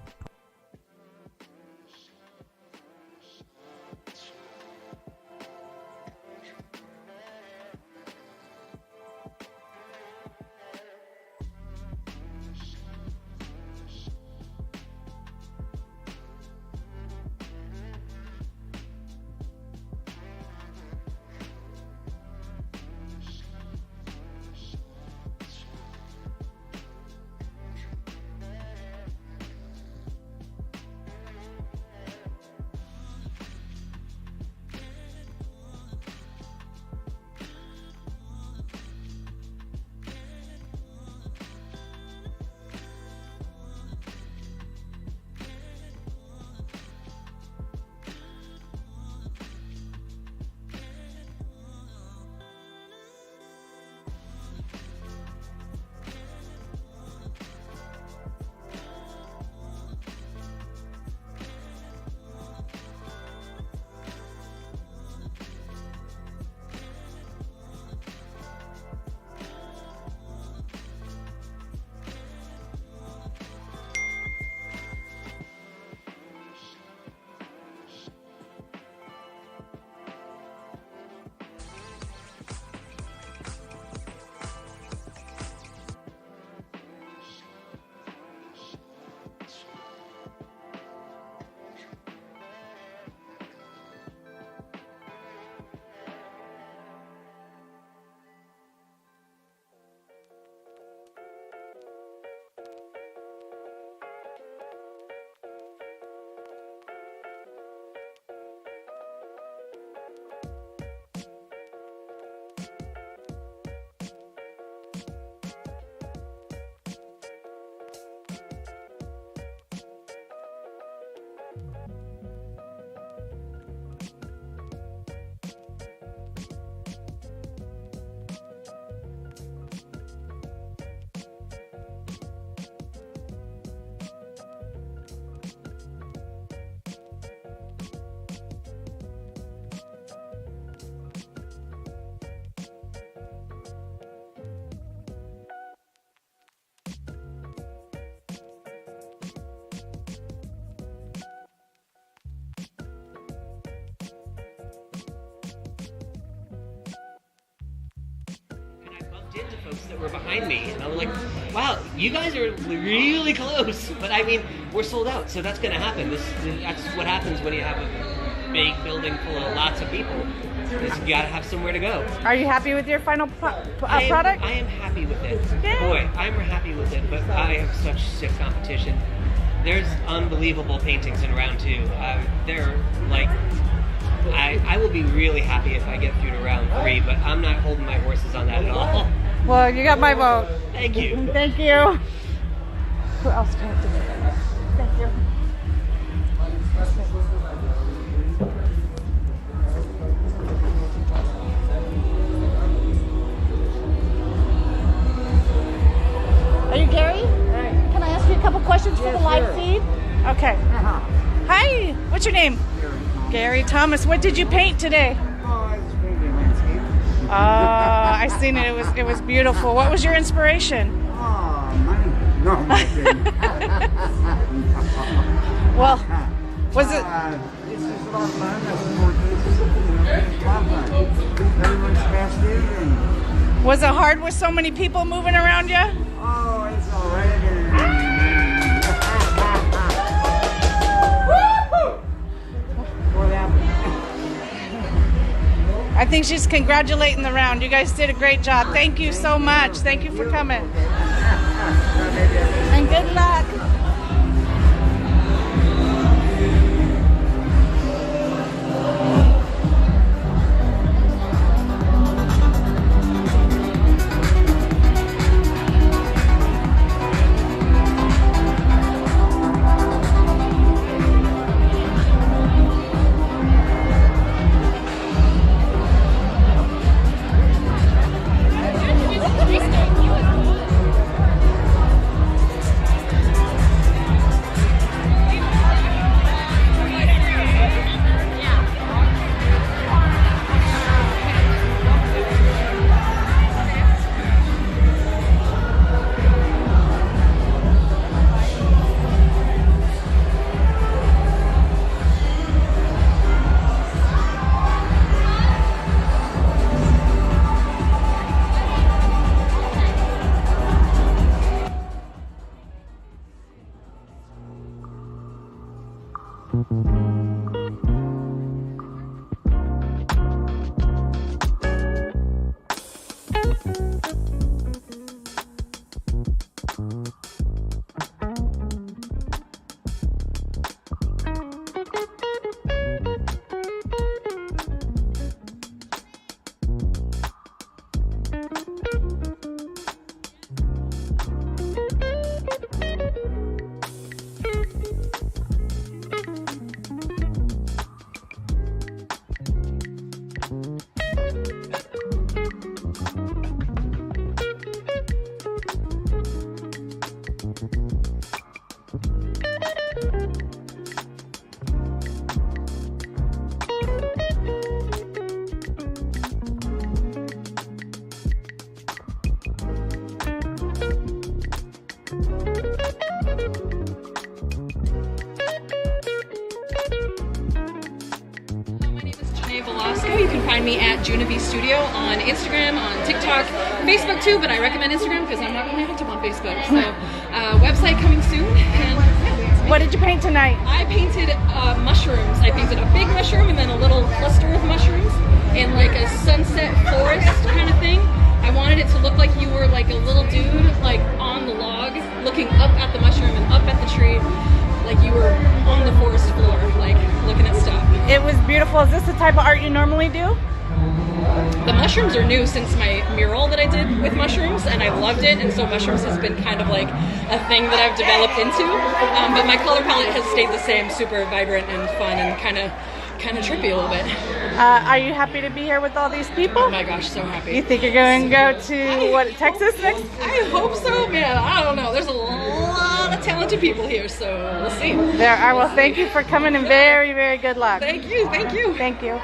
Into folks that were behind me, and I was like, wow, you guys are really close, but I mean, we're sold out, so that's going to happen. That's what happens when you have a big building full of lots of people, is you got to have somewhere to go. Are you happy with your final product? I am happy with it. Yeah. Boy, I'm happy with it, but I have such sick competition. There's unbelievable paintings in round 2. They're like, I will be really happy if I get through to round 3, but I'm not holding my horses on that at all. Well, you got my vote. Thank you. Thank you. Who else can I do it? Thank you. Are you Gary? Can I ask you a couple questions for the live feed? Okay. Hi. What's your name? Gary Thomas, what did you paint today? Oh, I was painting landscape. I seen it. It was beautiful. What was your inspiration? Oh, money. No, I'm not kidding. Well, was it? It's just a lot of fun. That's important. It's a lot of fun. Everyone's festive and. Was it hard with so many people moving around you? Oh, it's all right. I think she's congratulating the round. You guys did a great job. Thank you so much. Thank you for coming. And good luck. Janae Velasco. You can find me at Janae Studio on Instagram, on TikTok, Facebook too, but I recommend Instagram because I'm not really active on Facebook. So, website coming soon. And what did you paint tonight? I painted mushrooms. I painted a big mushroom and then a little cluster of mushrooms in like a sunset forest kind of thing. I wanted it to look like you were like a little dude like on the log looking up at the mushroom and up at the tree, like you were on the forest floor, like looking at stuff. It was beautiful. Is this the type of art you normally do? The mushrooms are new since my mural that I did with mushrooms, and I loved it, and so mushrooms has been kind of like a thing that I've developed into. But my color palette has stayed the same, super vibrant and fun and kind of trippy a little bit. Are you happy to be here with all these people? Oh my gosh, so happy. You think you're going to go to Texas next? I hope so, man. I don't know. There's a lot of talented people here, so we'll see. There are. Well, thank you for coming and very, very good luck. Thank you. Thank you. Thank you.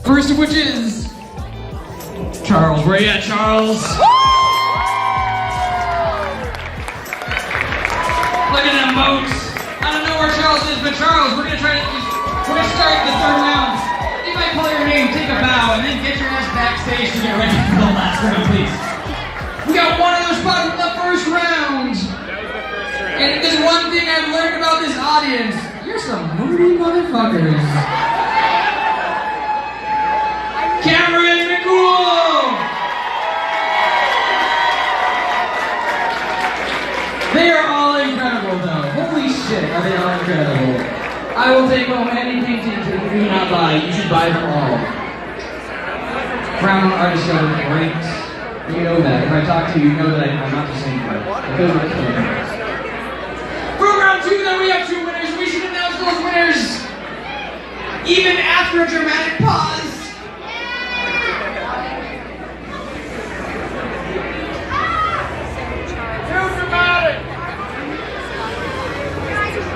First of which is Charles. Where you at, Charles? Look at them boats. I don't know where Charles is, but Charles, we're gonna start the third round. You might call your name, take a bow, and then get your ass backstage to get ready for the last round, please. We got one other spot from the first round. And if there's one thing I've learned about this audience, you're some moody motherfuckers. Cameron McCool! They are all incredible, though. Holy shit, are they all incredible. I will take home any paintings that you do not buy. You should buy them all. Brown artists are great. You know that. If I talk to you, you know that I'm not the same guy. For round 2, then we have 2 winners. We should announce those winners even after a dramatic pause.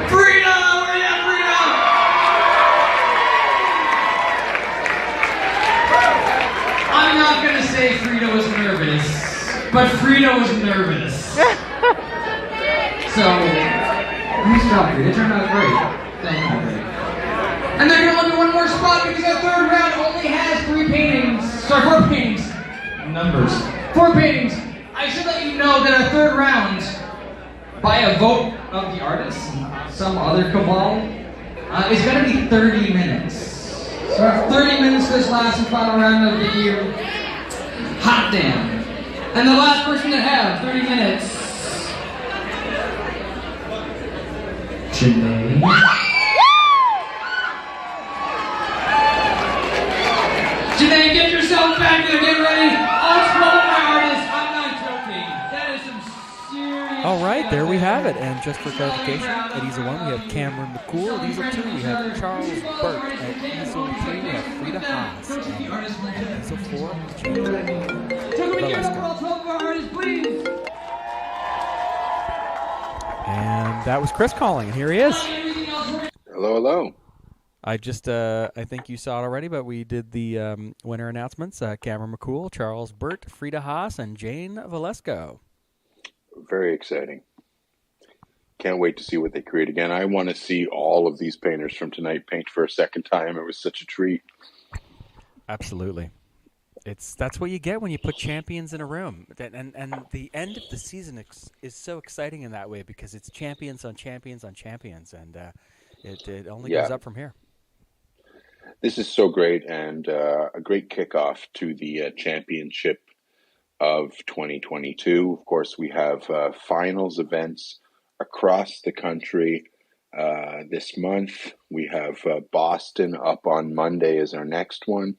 Frida! Where you at, Frida? I'm not gonna say Frida was nervous, but Frida was nervous. So, nice job, Frida. It turned out great. Thank you, Frida. And they're gonna look at one more spot because that third round only has 3 paintings. Sorry, 4 paintings. Numbers. 4 paintings. I should let you know that our third round, by a vote of the artists and some other cabal, is going to be 30 minutes. So we have 30 minutes for this last and final round of the year. Hot damn. And the last person to have 30 minutes, Janae. Janae, get yourself back there, get ready. I'll scroll my artists. I'm not joking. That is some serious. All right, there we have it. And just for clarification, at easel 1 we have Cameron McCool. At easel 2 we have Charles Burt. At easel 3 we have Frida Haas. And at easel 4, Janae Velasco. And that was Chris calling, and here he is. Hello, hello. I just, I think you saw it already, but we did the winner announcements. Cameron McCool, Charles Burt, Frida Haas, and Janae Valesco. Very exciting. Can't wait to see what they create again. I want to see all of these painters from tonight paint for a second time. It was such a treat. Absolutely. That's what you get when you put champions in a room. And the end of the season is so exciting in that way because it's champions on champions on champions, and it only goes up from here. This is so great, and a great kickoff to the championship of 2022. Of course, we have finals events across the country this month. We have Boston up on Monday as our next one.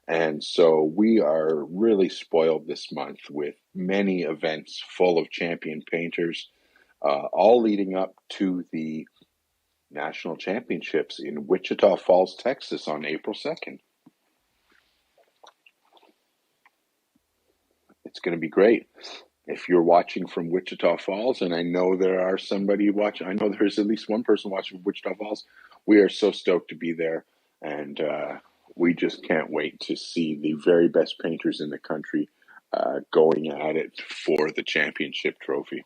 And so we are really spoiled this month with many events full of champion painters, all leading up to the National Championships in Wichita Falls, Texas on April 2nd. It's going to be great. If you're watching from Wichita Falls, and I know there are somebody watching, I know there's at least one person watching from Wichita Falls, we are so stoked to be there. And we just can't wait to see the very best painters in the country going at it for the championship trophy.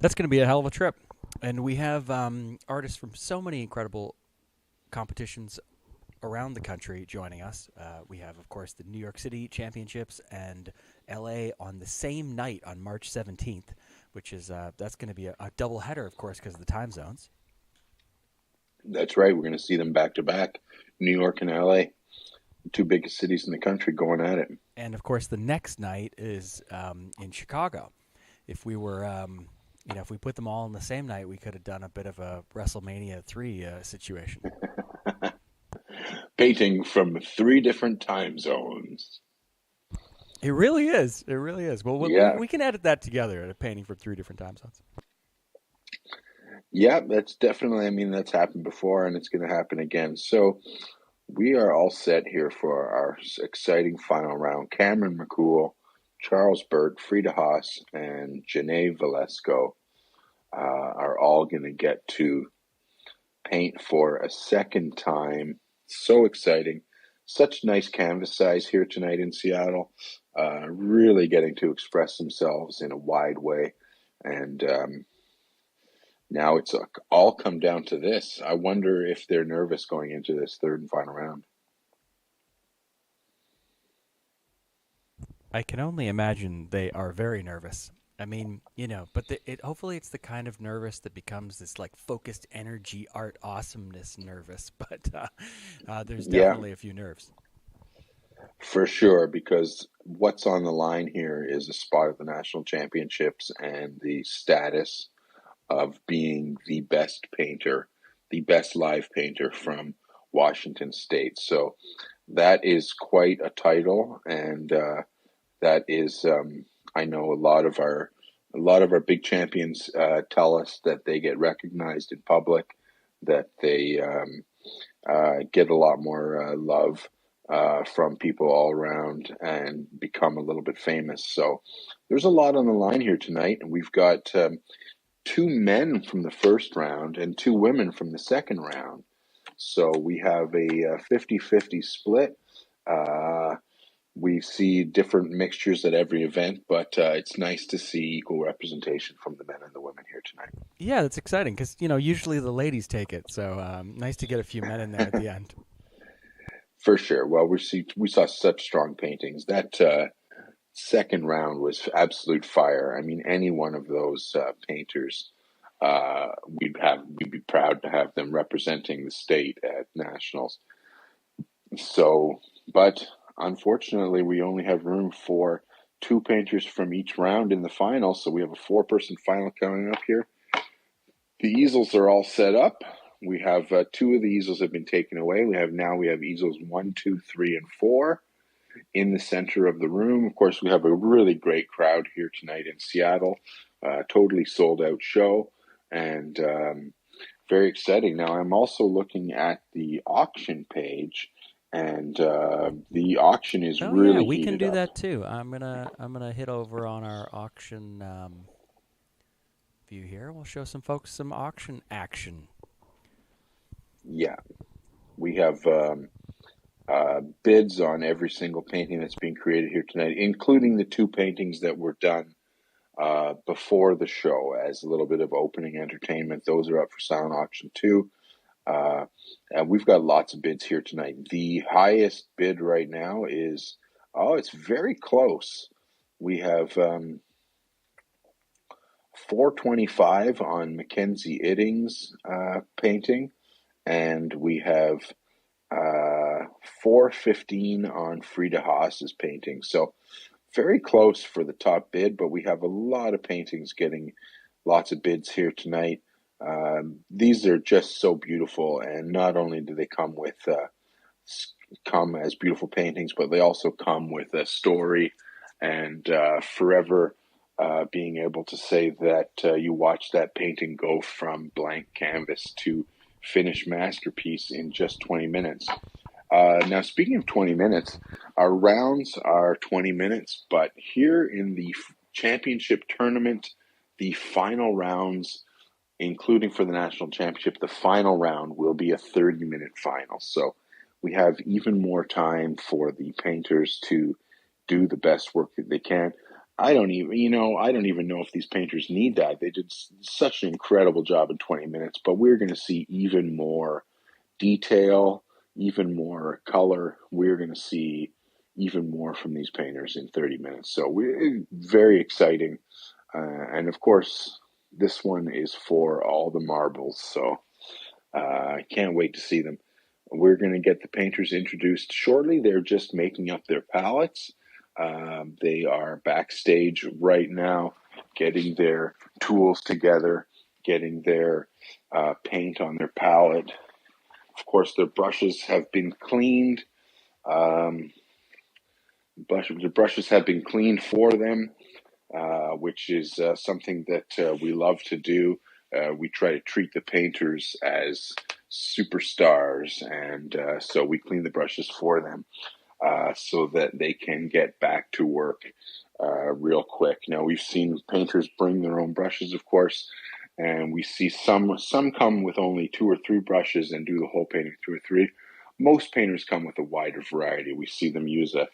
That's going to be a hell of a trip. And we have artists from so many incredible competitions around the country joining us. We have, of course, the New York City Championships and L.A. on the same night on March 17th, which is that's going to be a double header, of course, because of the time zones. That's right. We're going to see them back to back, New York and L.A., the two biggest cities in the country going at it. And, of course, the next night is in Chicago. If we were... if we put them all on the same night, we could have done a bit of a WrestleMania 3 situation. Painting from 3 different time zones. It really is. It really is. Well, we can edit that together, painting from 3 different time zones. Yeah, that's definitely, I mean, that's happened before and it's going to happen again. So we are all set here for our exciting final round. Cameron McCool, Charles Burt, Frida Haas, and Janae Velasco are all going to get to paint for a second time. So exciting. Such nice canvas size here tonight in Seattle. Really getting to express themselves in a wide way. And now it's all come down to this. I wonder if they're nervous going into this third and final round. I can only imagine they are very nervous. I mean, but hopefully it's the kind of nervous that becomes this like focused energy, art, awesomeness nervous. But there's definitely a few nerves. For sure, because what's on the line here is a spot at the national championships and the status of being the best painter, the best live painter from Washington State. So that is quite a title, and that is, I know a lot of our big champions tell us that they get recognized in public, that they get a lot more love from people all around and become a little bit famous. So there's a lot on the line here tonight, and we've got two men from the first round and two women from the second round. So we have a 50-50 split. We see different mixtures at every event, but it's nice to see equal representation from the men and the women here tonight. Yeah, that's exciting because, usually the ladies take it. So nice to get a few men in there at the end. For sure. Well, we saw such strong paintings. That second round was absolute fire. I mean, any one of those painters, we'd be proud to have them representing the state at nationals. So, but unfortunately, we only have room for two painters from each round in the final. So we have a 4-person final coming up here. The easels are all set up. We have two of the easels have been taken away. We have easels 1, 2, 3, and 4 in the center of the room. Of course, we have a really great crowd here tonight in Seattle. Totally sold out show, and very exciting. Now, I'm also looking at the auction page, and the auction is really yeah, we can do up. that too. I'm gonna hit over on our auction view here. We'll show some folks some auction action. Yeah, we have bids on every single painting that's being created here tonight, including the two paintings that were done before the show as a little bit of opening entertainment. Those are up for silent auction too. And we've got lots of bids here tonight. The highest bid right now is, it's very close. We have $425 on Mackenzie Iddings painting, and we have $415 on Frida Haas's painting. So very close for the top bid, but we have a lot of paintings getting lots of bids here tonight. These are just so beautiful, and not only do they come as beautiful paintings, but they also come with a story, and forever being able to say that you watch that painting go from blank canvas to finished masterpiece in just 20 minutes. Now, speaking of 20 minutes, our rounds are 20 minutes, but here in the championship tournament, the final rounds, including for the national championship, the final round will be a 30-minute final. So we have even more time for the painters to do the best work that they can. I don't even know if these painters need that. They did such an incredible job in 20 minutes, but we're going to see even more detail, even more color. We're going to see even more from these painters in 30 minutes. So we're very exciting. And of course, this one is for all the marbles. So I can't wait to see them. We're going to get the painters introduced shortly. They're just making up their palettes. They are backstage right now, getting their tools together, getting their paint on their palette. Of course, their brushes have been cleaned. The brushes have been cleaned for them, which is something that we love to do. we try to treat the painters as superstars, and so we clean the brushes for them so that they can get back to work real quick. Now, we've seen painters bring their own brushes, of course, and we see some come with only 2 or 3 brushes and do the whole painting 2 or 3. Most painters come with a wider variety. We see them use a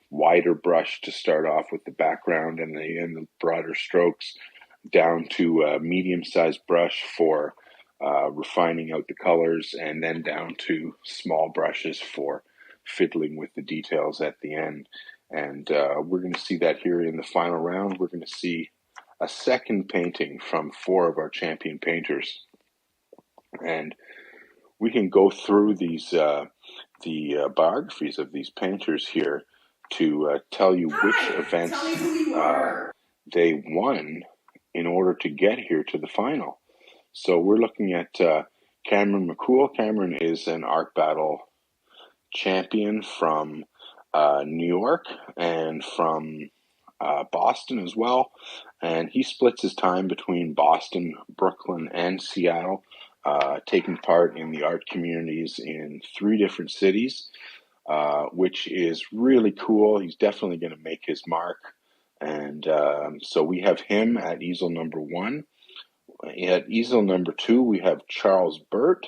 wider brush to start off with the background and the broader strokes, down to a medium-sized brush for refining out the colors, and then down to small brushes for fiddling with the details at the end. And we're going to see that here in the final round. We're going to see a second painting from 4 of our champion painters. And we can go through these the biographies of these painters here to tell you which events they won in order to get here to the final. So we're looking at Cameron McCool. Cameron is an art battle champion from New York and from Boston as well. And he splits his time between Boston, Brooklyn, and Seattle, taking part in the art communities in 3 different cities, which is really cool. He's definitely going to make his mark. And so we have him at easel number 1. At easel number 2, we have Charles Burt,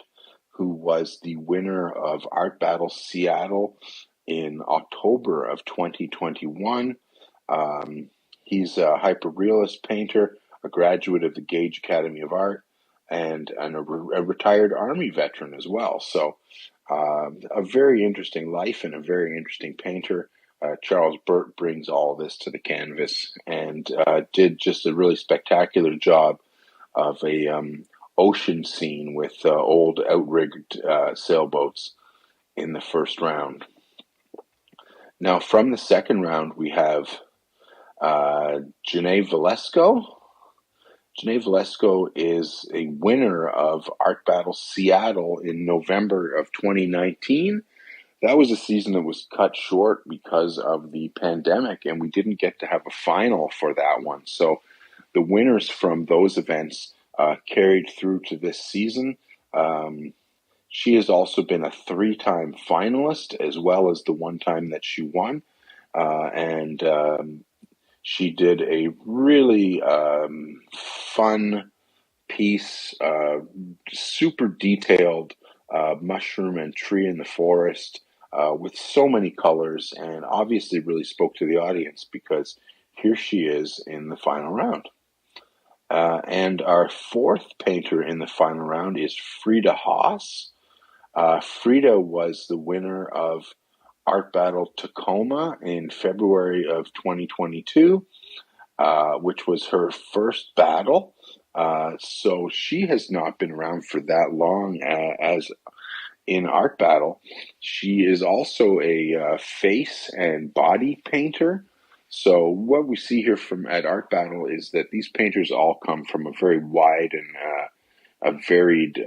who was the winner of Art Battle Seattle in October of 2021. He's a hyperrealist painter, a graduate of the Gage Academy of Art, and a retired Army veteran as well. So a very interesting life and a very interesting painter. Charles Burt brings all this to the canvas and did just a really spectacular job of a ocean scene with old outrigged sailboats in the first round. Now, from the second round, we have Janae Velasco. Janae Valesco is a winner of Art Battle Seattle in November of 2019. That was a season that was cut short because of the pandemic, and we didn't get to have a final for that one. So the winners from those events carried through to this season. She has also been a 3-time finalist, as well as the 1 time that she won. And she did a really fun piece, super detailed mushroom and tree in the forest with so many colors, and obviously really spoke to the audience because here she is in the final round. And our 4th painter in the final round is Frida Haas. Frida was the winner of Art Battle Tacoma in February of 2022, which was her first battle. So she has not been around for that long as in Art Battle. She is also a face and body painter. So what we see here at Art Battle is that these painters all come from a very wide and a varied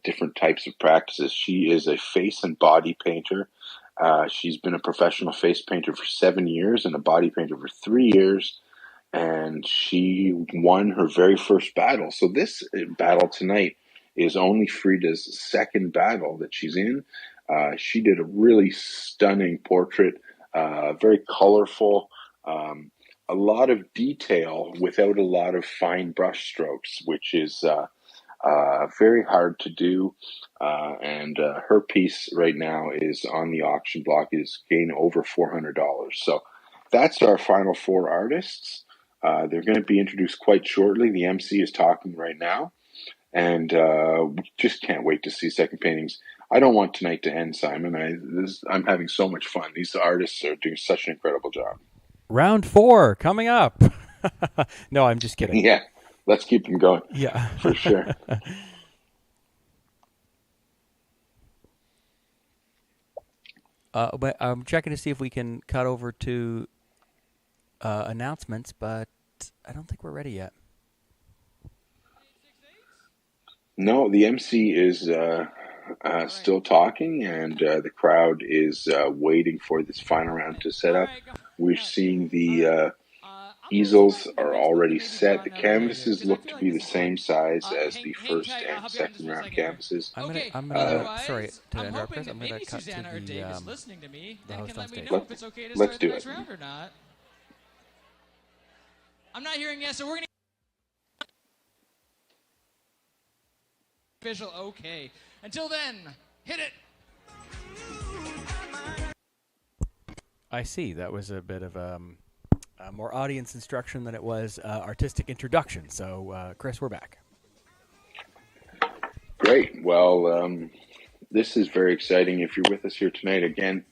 different types of practices. She is a face and body painter. She's been a professional face painter for 7 years and a body painter for 3 years. And she won her very first battle. So this battle tonight is only Frida's 2nd battle that she's in. She did a really stunning portrait, very colorful, a lot of detail without a lot of fine brush strokes, which is very hard to do. And her piece right now is on the auction block. It is gained over $400. So that's our final 4 artists. They're going to be introduced quite shortly. The MC is talking right now. And we just can't wait to see second paintings. I don't want tonight to end, Simon. I'm having so much fun. These artists are doing such an incredible job. Round 4 coming up. No, I'm just kidding. Yeah, let's keep them going. Yeah, for sure. But I'm checking to see if we can cut over to announcements, but I don't think we're ready yet. No, the MC is still talking, and the crowd is waiting for this final round to set up. We're seeing the easels are already set. The canvases look to be the same size as the first and second round canvases. I'm gonna sorry to interrupt, Chris. I'm gonna cut to the host on stage. Let's do it. I'm not hearing yes, so we're gonna official okay. Until then, hit it. I see. That was a bit of more audience instruction than it was artistic introduction. So, Chris, we're back. Great. Well, this is very exciting. If you're with us here tonight, again,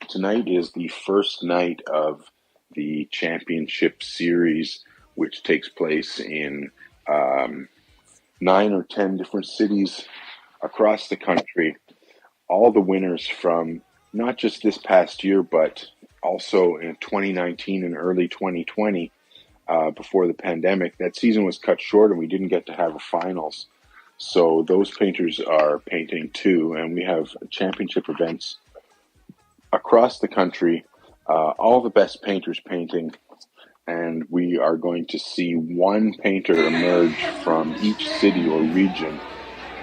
tonight is the first night of the championship series, which takes place in 9 or 10 different cities across the country. All the winners from not just this past year, but also in 2019 and early 2020, before the pandemic. That season was cut short and we didn't get to have a finals. So those painters are painting too, and we have championship events across the country, all the best painters painting, and we are going to see one painter emerge from each city or region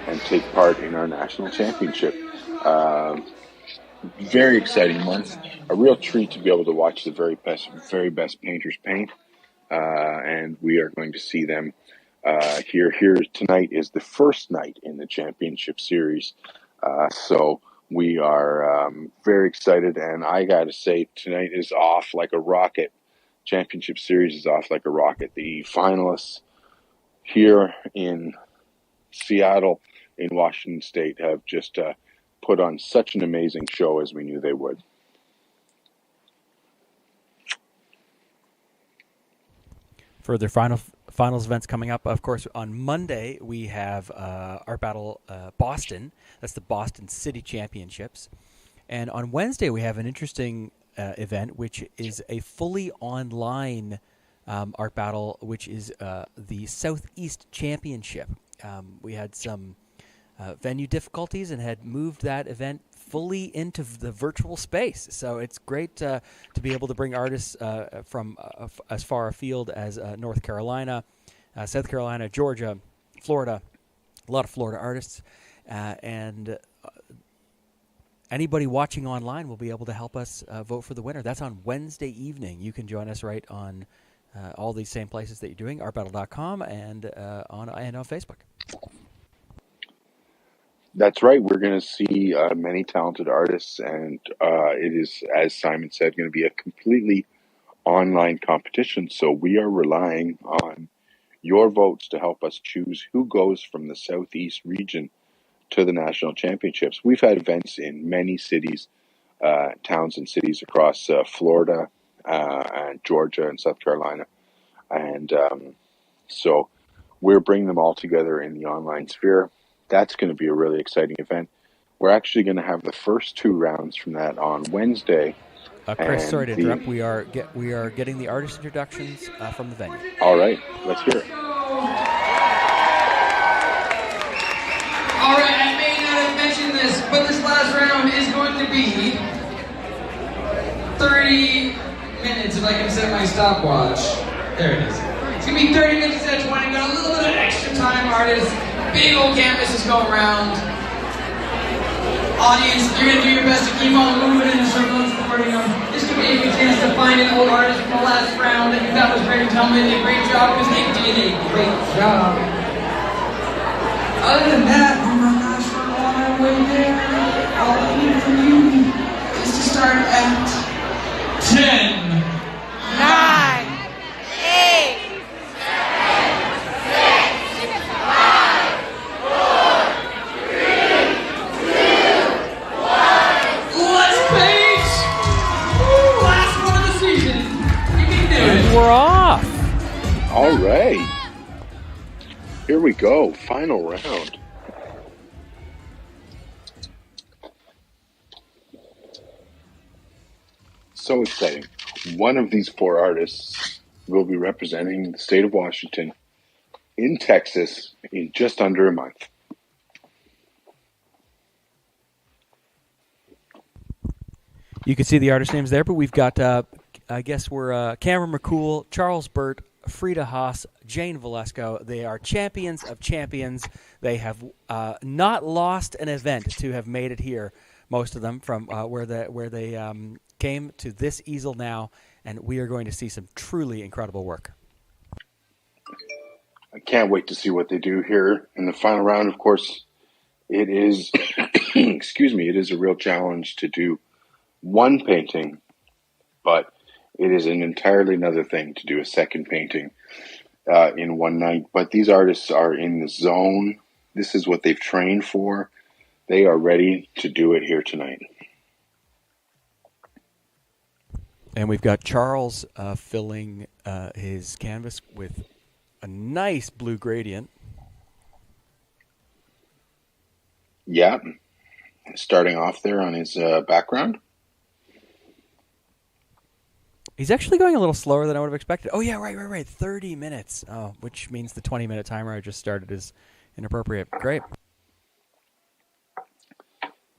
and take part in our national championship. Very exciting month. A real treat to be able to watch the very best painters paint, and we are going to see them here. Tonight is the first night in the championship series, so we are very excited. And I got to say, tonight is off like a rocket. Championship series is off like a rocket. The finalists here in Seattle, in Washington State, have just put on such an amazing show as we knew they would. Further finals events coming up. Of course, on Monday we have Art Battle Boston. That's the Boston City Championships. And on Wednesday we have an interesting event, which is a fully online art battle, which is the Southeast Championship. We had some venue difficulties and had moved that event fully into the virtual space. So it's great to be able to bring artists from as far afield as North Carolina, South Carolina, Georgia, Florida, a lot of Florida artists. And anybody watching online will be able to help us vote for the winner. That's on Wednesday evening. You can join us right on all these same places that you're doing, artbattle.com and on Facebook. That's right. We're going to see many talented artists, and it is, as Simon said, going to be a completely online competition. So we are relying on your votes to help us choose who goes from the Southeast region to the national championships. We've had events in many cities, towns and cities across Florida and Georgia and South Carolina. And so we're bringing them all together in the online sphere. That's going to be a really exciting event. We're actually going to have the first two rounds from that on Wednesday. Chris, sorry to interrupt. We are getting the artist introductions from the venue. All right, let's hear it. All right, I may not have mentioned this, but this last round is going to be 30 minutes if I can set my stopwatch. There it is. It's going to be 30 minutes at a time. Got a little bit of extra time, artists. Big old canvases going around. Audience, you're going to do your best to keep on moving in circles, supporting them. This could be a good chance to find an old artist from the last round that you thought was great. Tell them they did a great job because they did a great job. Other than that, oh my gosh, we're on our way there. All I need from you is to start at 10, 9, 8. We're off. All right. Here we go. Final round. So exciting. One of these four artists will be representing the state of Washington in Texas in just under a month. You can see the artist names there, but we've got I guess we're Cameron McCool, Charles Burt, Frida Haas, Janae Velasco. They are champions of champions. They have not lost an event to have made it here, most of them, from where they came to this easel now, and we are going to see some truly incredible work. I can't wait to see what they do here in the final round. Of course, it is, excuse me, it is a real challenge to do one painting, but it is an entirely another thing to do a second painting in one night. But these artists are in the zone. This is what they've trained for. They are ready to do it here tonight. And we've got Charles filling his canvas with a nice blue gradient. Yeah, starting off there on his background. He's actually going a little slower than I would have expected. Oh, yeah, right. 30 minutes, which means the 20-minute timer I just started is inappropriate. Great.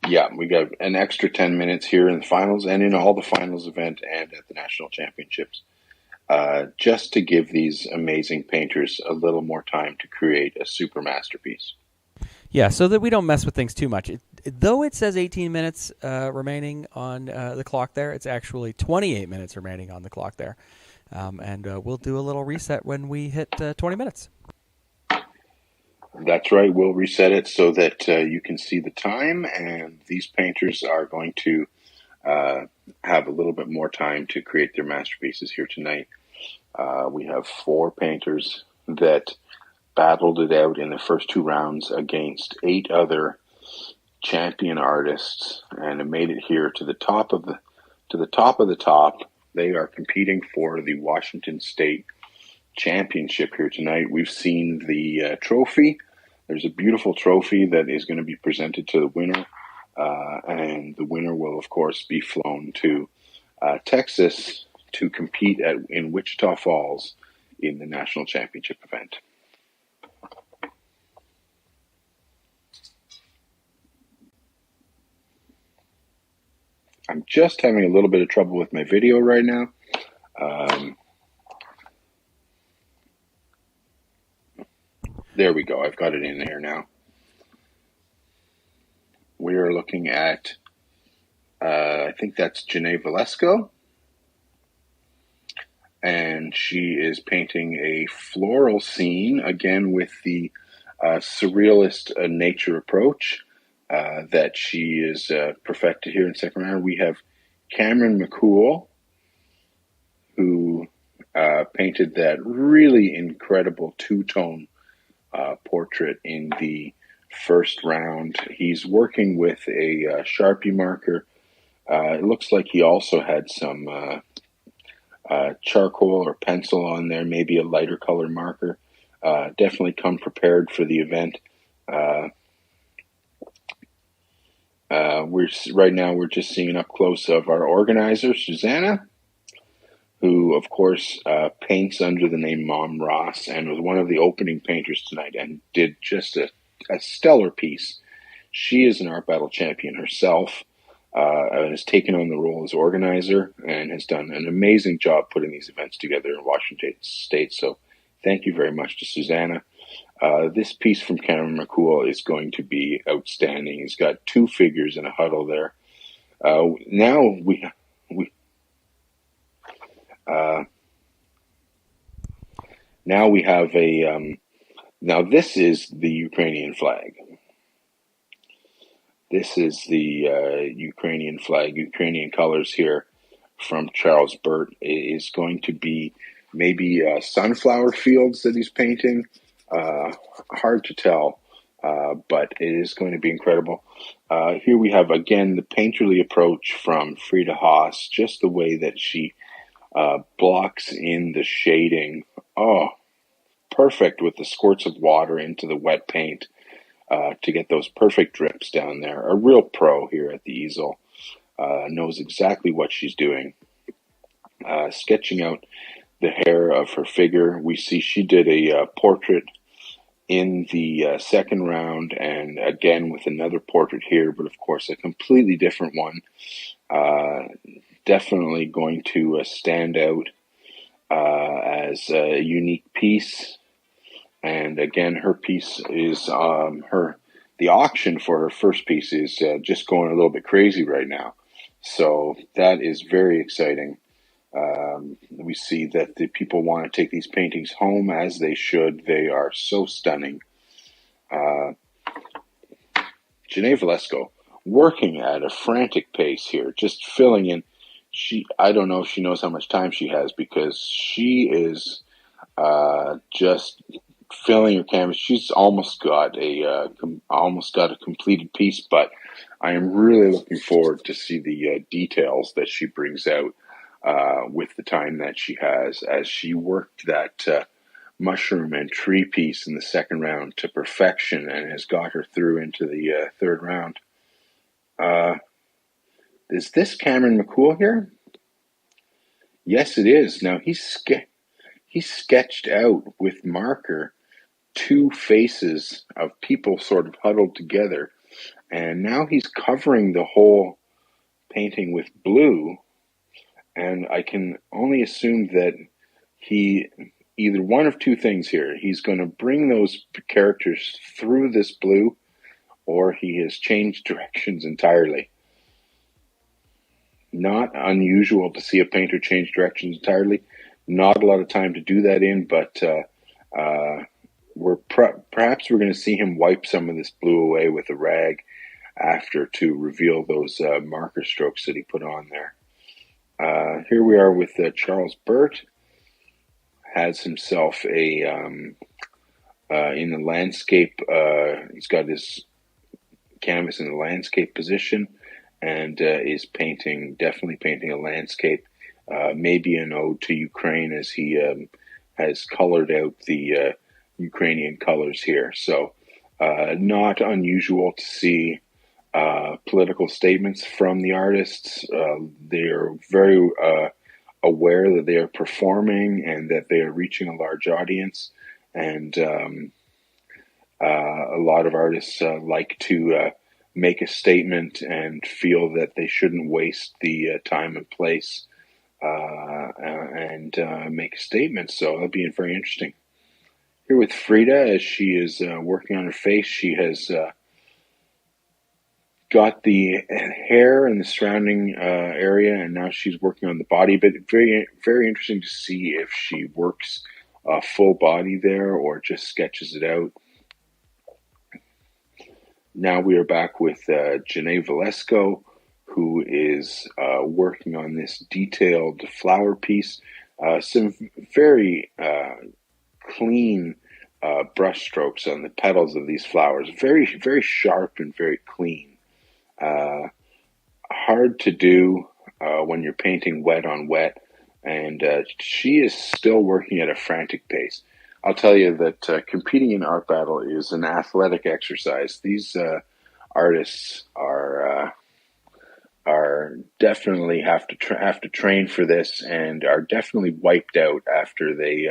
Yeah, we got an extra 10 minutes here in the finals and in all the finals event and at the national championships, just to give these amazing painters a little more time to create a super masterpiece. Yeah, so that we don't mess with things too much. Though it says 18 minutes remaining on the clock there, it's actually 28 minutes remaining on the clock there. And we'll do a little reset when we hit 20 minutes. That's right. We'll reset it so that you can see the time, and these painters are going to have a little bit more time to create their masterpieces here tonight. We have 4 painters that battled it out in the first 2 rounds against 8 other champion artists, and it made it here to the top of the top. They are competing for the Washington State Championship here tonight. We've seen the trophy. There's a beautiful trophy that is going to be presented to the winner, and the winner will, of course, be flown to Texas to compete in Wichita Falls in the national championship event. I'm just having a little bit of trouble with my video right now. There we go. I've got it in there now. We are looking at, I think that's Janae Velasco. And she is painting a floral scene, again with the surrealist nature approach that she is perfected here in second round. We have Cameron McCool, who painted that really incredible two-tone portrait in the first round. He's working with a Sharpie marker. It looks like he also had some charcoal or pencil on there, maybe a lighter color marker. Definitely come prepared for the event. Right now we're just seeing up close of our organizer, Susanna, who of course paints under the name Mom Ross and was one of the opening painters tonight and did just a stellar piece. She is an art battle champion herself, and has taken on the role as organizer and has done an amazing job putting these events together in Washington State. So thank you very much to Susanna. This piece from Cameron McCool is going to be outstanding. He's got 2 figures in a huddle there. Now we have a now this is the Ukrainian flag. This is the Ukrainian flag, Ukrainian colors here from Charles Burt. It is going to be maybe sunflower fields that he's painting. Hard to tell, but it is going to be incredible. Here we have, again, the painterly approach from Frida Haas, just the way that she blocks in the shading. Oh, perfect with the squirts of water into the wet paint to get those perfect drips down there. A real pro here at the easel. Knows exactly what she's doing. Sketching out the hair of her figure. We see she did a portrait in the second round, and again with another portrait here, but of course a completely different one. definitely going to stand out as a unique piece. And again, her piece is the auction for her first piece is just going a little bit crazy right now. So that is very exciting. We see that the people want to take these paintings home, as they should. They are so stunning. Janae Velasco working at a frantic pace here, just filling in. I don't know if she knows how much time she has, because she is just filling her canvas. She's almost got a completed piece, but I am really looking forward to see the details that she brings out with the time that she has, as she worked that mushroom and tree piece in the second round to perfection and has got her through into the third round. Is this Cameron McCool here? Yes, it is. Now he sketched out with marker 2 faces of people sort of huddled together, and now he's covering the whole painting with blue, and I can only assume that he either one of 2 things here. He's going to bring those characters through this blue, or he has changed directions entirely. Not unusual to see a painter change directions entirely. Not a lot of time to do that in, but perhaps we're going to see him wipe some of this blue away with a rag after to reveal those marker strokes that he put on there. Here we are with Charles Burt. Has himself a in the landscape. He's got his canvas in the landscape position, and is definitely painting a landscape. Maybe an ode to Ukraine, as he has colored out the Ukrainian colors here. So not unusual to see political statements from the artists. They are very aware that they are performing and that they are reaching a large audience. And a lot of artists like to make a statement and feel that they shouldn't waste the time and place and make a statement. So that'll be very interesting. Here with Frida, as she is working on her face, she has got the hair and the surrounding area, and now she's working on the body. But very, very interesting to see if she works a full body there or just sketches it out. Now we are back with Janae Valesco, who is working on this detailed flower piece. Some very clean brush strokes on the petals of these flowers. Very, very sharp and very clean. Hard to do when you're painting wet on wet. And she is still working at a frantic pace. I'll tell you that competing in art battle is an athletic exercise. These artists are definitely have to train for this, and are definitely wiped out after they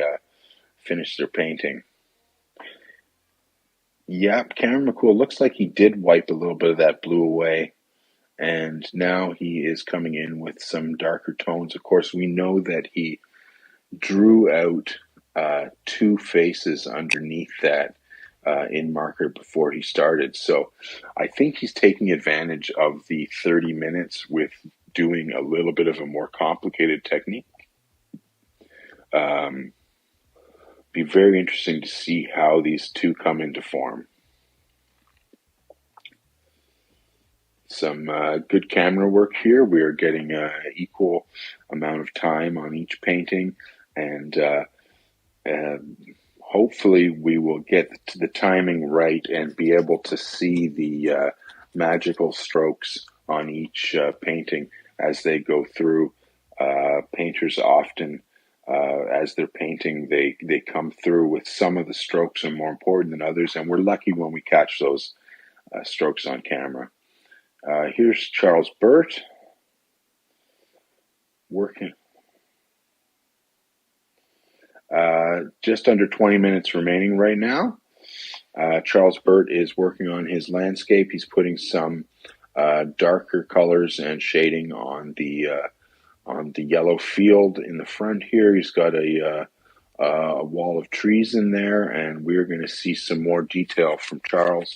finish their painting. Yep, Cameron McCool looks like he did wipe a little bit of that blue away, and now he is coming in with some darker tones. Of course, we know that he drew out 2 faces underneath that in marker before he started. So I think he's taking advantage of the 30 minutes with doing a little bit of a more complicated technique. Be very interesting to see how these 2 come into form. Some good camera work here. We are getting an equal amount of time on each painting, and hopefully we will get the timing right and be able to see the magical strokes on each painting as they go through. Painters often, as they're painting, they come through with some of the strokes are more important than others, and we're lucky when we catch those strokes on camera. Here's Charles Burt working. Just under 20 minutes remaining right now. Charles Burt is working on his landscape. He's putting some darker colors and shading on the on the yellow field in the front here. He's got a wall of trees in there, and we're going to see some more detail from Charles.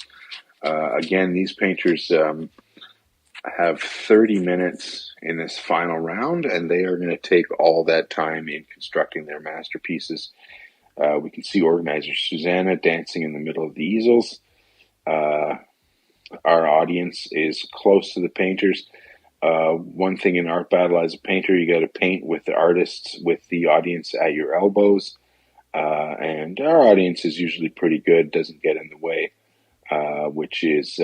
Again, these painters have 30 minutes in this final round, and they are going to take all that time in constructing their masterpieces. We can see organizer Susanna dancing in the middle of the easels. Our audience is close to the painters. One thing in art battle, as a painter, you got to paint with the artists, with the audience at your elbows. And our audience is usually pretty good, doesn't get in the way, which is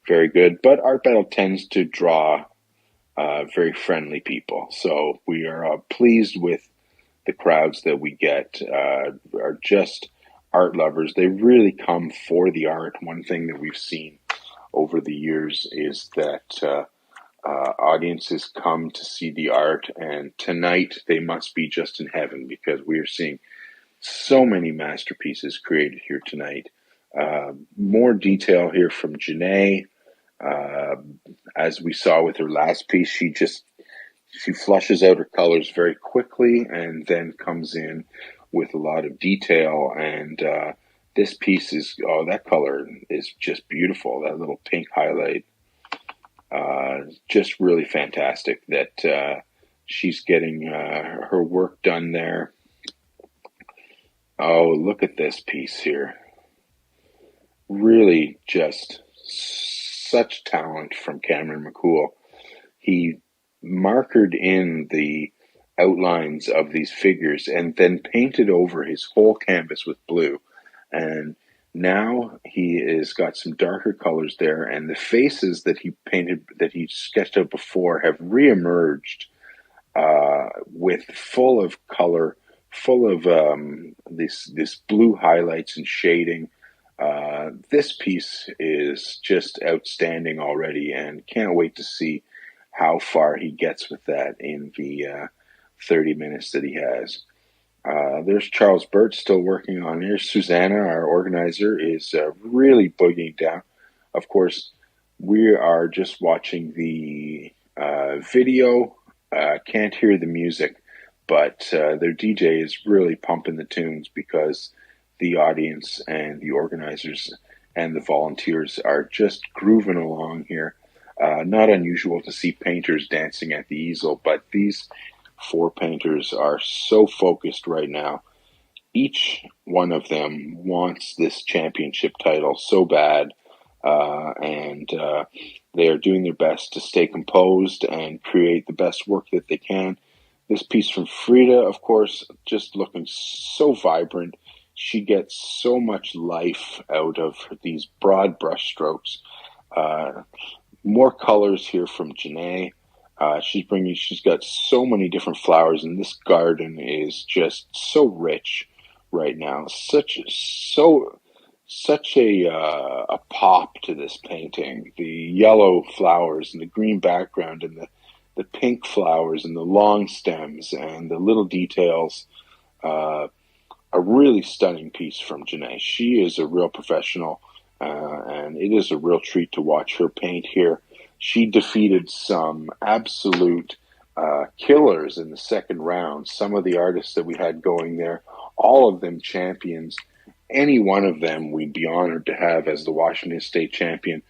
very good. But art battle tends to draw very friendly people. So we are pleased with the crowds that we get, are just art lovers. They really come for the art. One thing that we've seen over the years is that audiences come to see the art, and tonight they must be just in heaven because we are seeing so many masterpieces created here tonight. More detail here from Janae. As we saw with her last piece, she flushes out her colors very quickly and then comes in with a lot of detail. And this piece is, that color is just beautiful. That little pink highlight, just really fantastic that she's getting her work done there. Oh, look at this piece here. Really just such talent from Cameron McCool. He markered in the outlines of these figures and then painted over his whole canvas with blue. And now he has got some darker colors there, and the faces that he painted, that he sketched out before, have reemerged with full of color, full of this blue highlights and shading. This piece is just outstanding already, and can't wait to see how far he gets with that in the 30 minutes that he has. There's Charles Burt still working on here. Susanna, our organizer, is really boogieing down. Of course, we are just watching the video, can't hear the music, but their DJ is really pumping the tunes because the audience and the organizers and the volunteers are just grooving along here. Not unusual to see painters dancing at the easel, but these 4 painters are so focused right now. Each one of them wants this championship title so bad, and they are doing their best to stay composed and create the best work that they can. This piece from Frida, of course, just looking so vibrant. She gets so much life out of these broad brush strokes. More colors here from Janae. She's got so many different flowers, and this garden is just so rich right now. Such a pop to this painting. The yellow flowers and the green background and the pink flowers and the long stems and the little details. A really stunning piece from Janae. She is a real professional, and it is a real treat to watch her paint here. She defeated some absolute killers in the second round. Some of the artists that we had going there, all of them champions. Any one of them we'd be honored to have as the Washington State champion.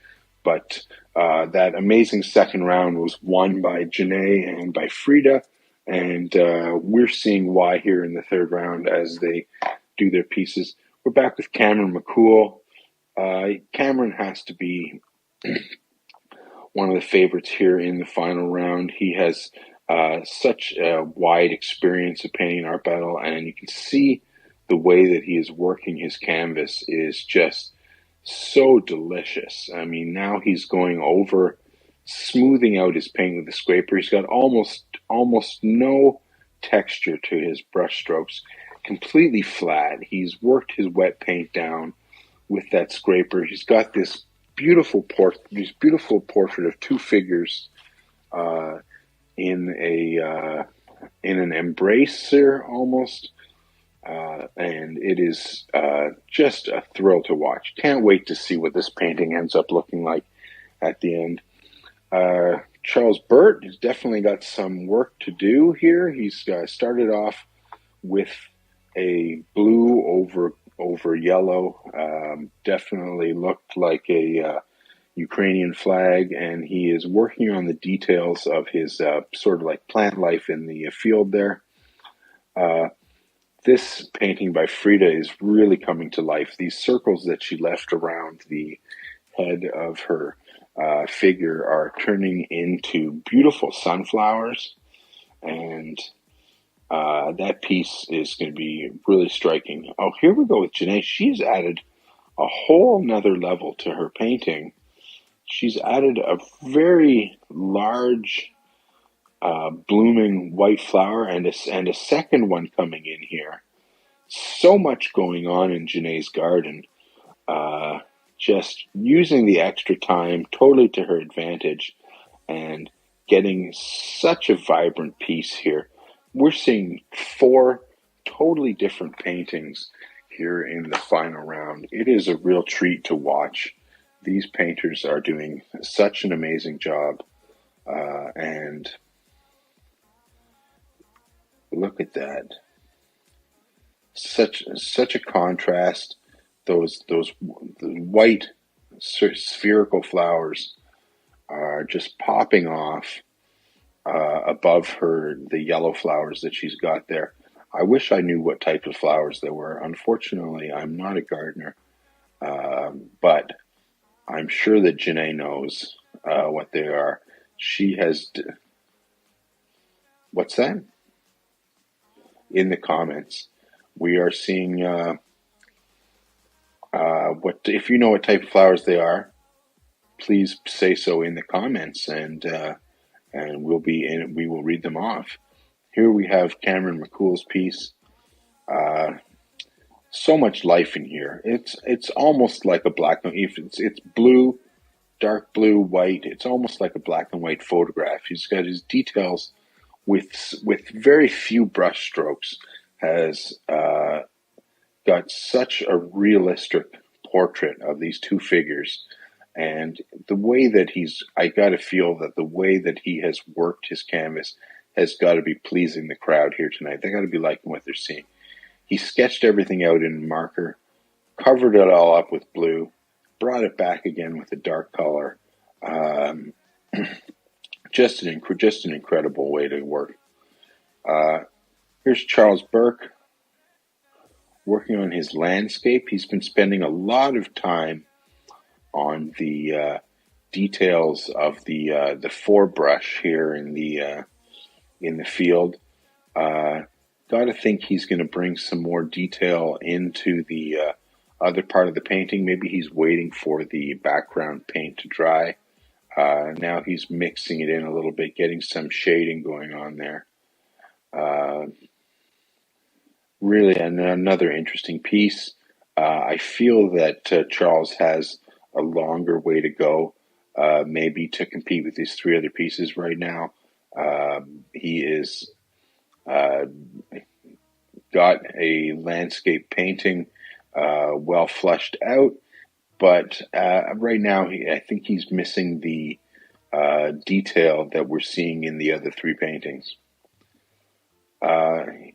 But that amazing second round was won by Janae and by Frida. And we're seeing why here in the third round as they do their pieces. We're back with Cameron McCool. Cameron has to be one of the favorites here in the final round. He has such a wide experience of painting art battle, and you can see the way that he is working his canvas is just so delicious. I mean, now he's going over, smoothing out his paint with the scraper. He's got almost no texture to his brush strokes, completely flat. He's worked his wet paint down with that scraper. He's got this beautiful portrait of 2 figures in an embracer almost, and it is just a thrill to watch. Can't wait to see what this painting ends up looking like at the end. Charles Burt has definitely got some work to do here. He's started off with a blue over yellow. Definitely looked like a Ukrainian flag, and he is working on the details of his sort of like plant life in the field there. This painting by Frida is really coming to life. These circles that she left around the head of her figure are turning into beautiful sunflowers, and that piece is going to be really striking. Oh, here we go with Janae. She's added a whole nother level to her painting. She's added a very large blooming white flower and a second one coming in here. So much going on in Janae's garden. Just using the extra time totally to her advantage and getting such a vibrant piece here. We're seeing 4 totally different paintings here in the final round. It is a real treat to watch. These painters are doing such an amazing job. And look at that. Such a contrast. Those white spherical flowers are just popping off above the yellow flowers that she's got there. I wish I knew what type of flowers they were. Unfortunately, I'm not a gardener, but I'm sure that Janae knows what they are. She has... What's that? In the comments, we are seeing... if you know what type of flowers they are, please say so in the comments, and we will read them off. Here we have Cameron McCool's piece. So much life in here. It's almost like a black and it's blue, dark blue, white. It's almost like a black and white photograph. He's got his details with very few brush strokes. Has got such a realistic portrait of these two figures, and the way that I got to feel that the way that he has worked his canvas has got to be pleasing the crowd here tonight. They got to be liking what they're seeing. He sketched everything out in marker, covered it all up with blue, brought it back again with a dark color. Just an incredible way to work. Here's Charles Burke working on his landscape. He's been spending a lot of time on the details of the forebrush here in the field. Got to think he's going to bring some more detail into the other part of the painting. Maybe he's waiting for the background paint to dry. Now he's mixing it in a little bit, getting some shading going on there. Really another interesting piece. I feel that Charles has a longer way to go, maybe to compete with these 3 other pieces right now. He is got a landscape painting well fleshed out, but right now I think he's missing the detail that we're seeing in the other 3 paintings.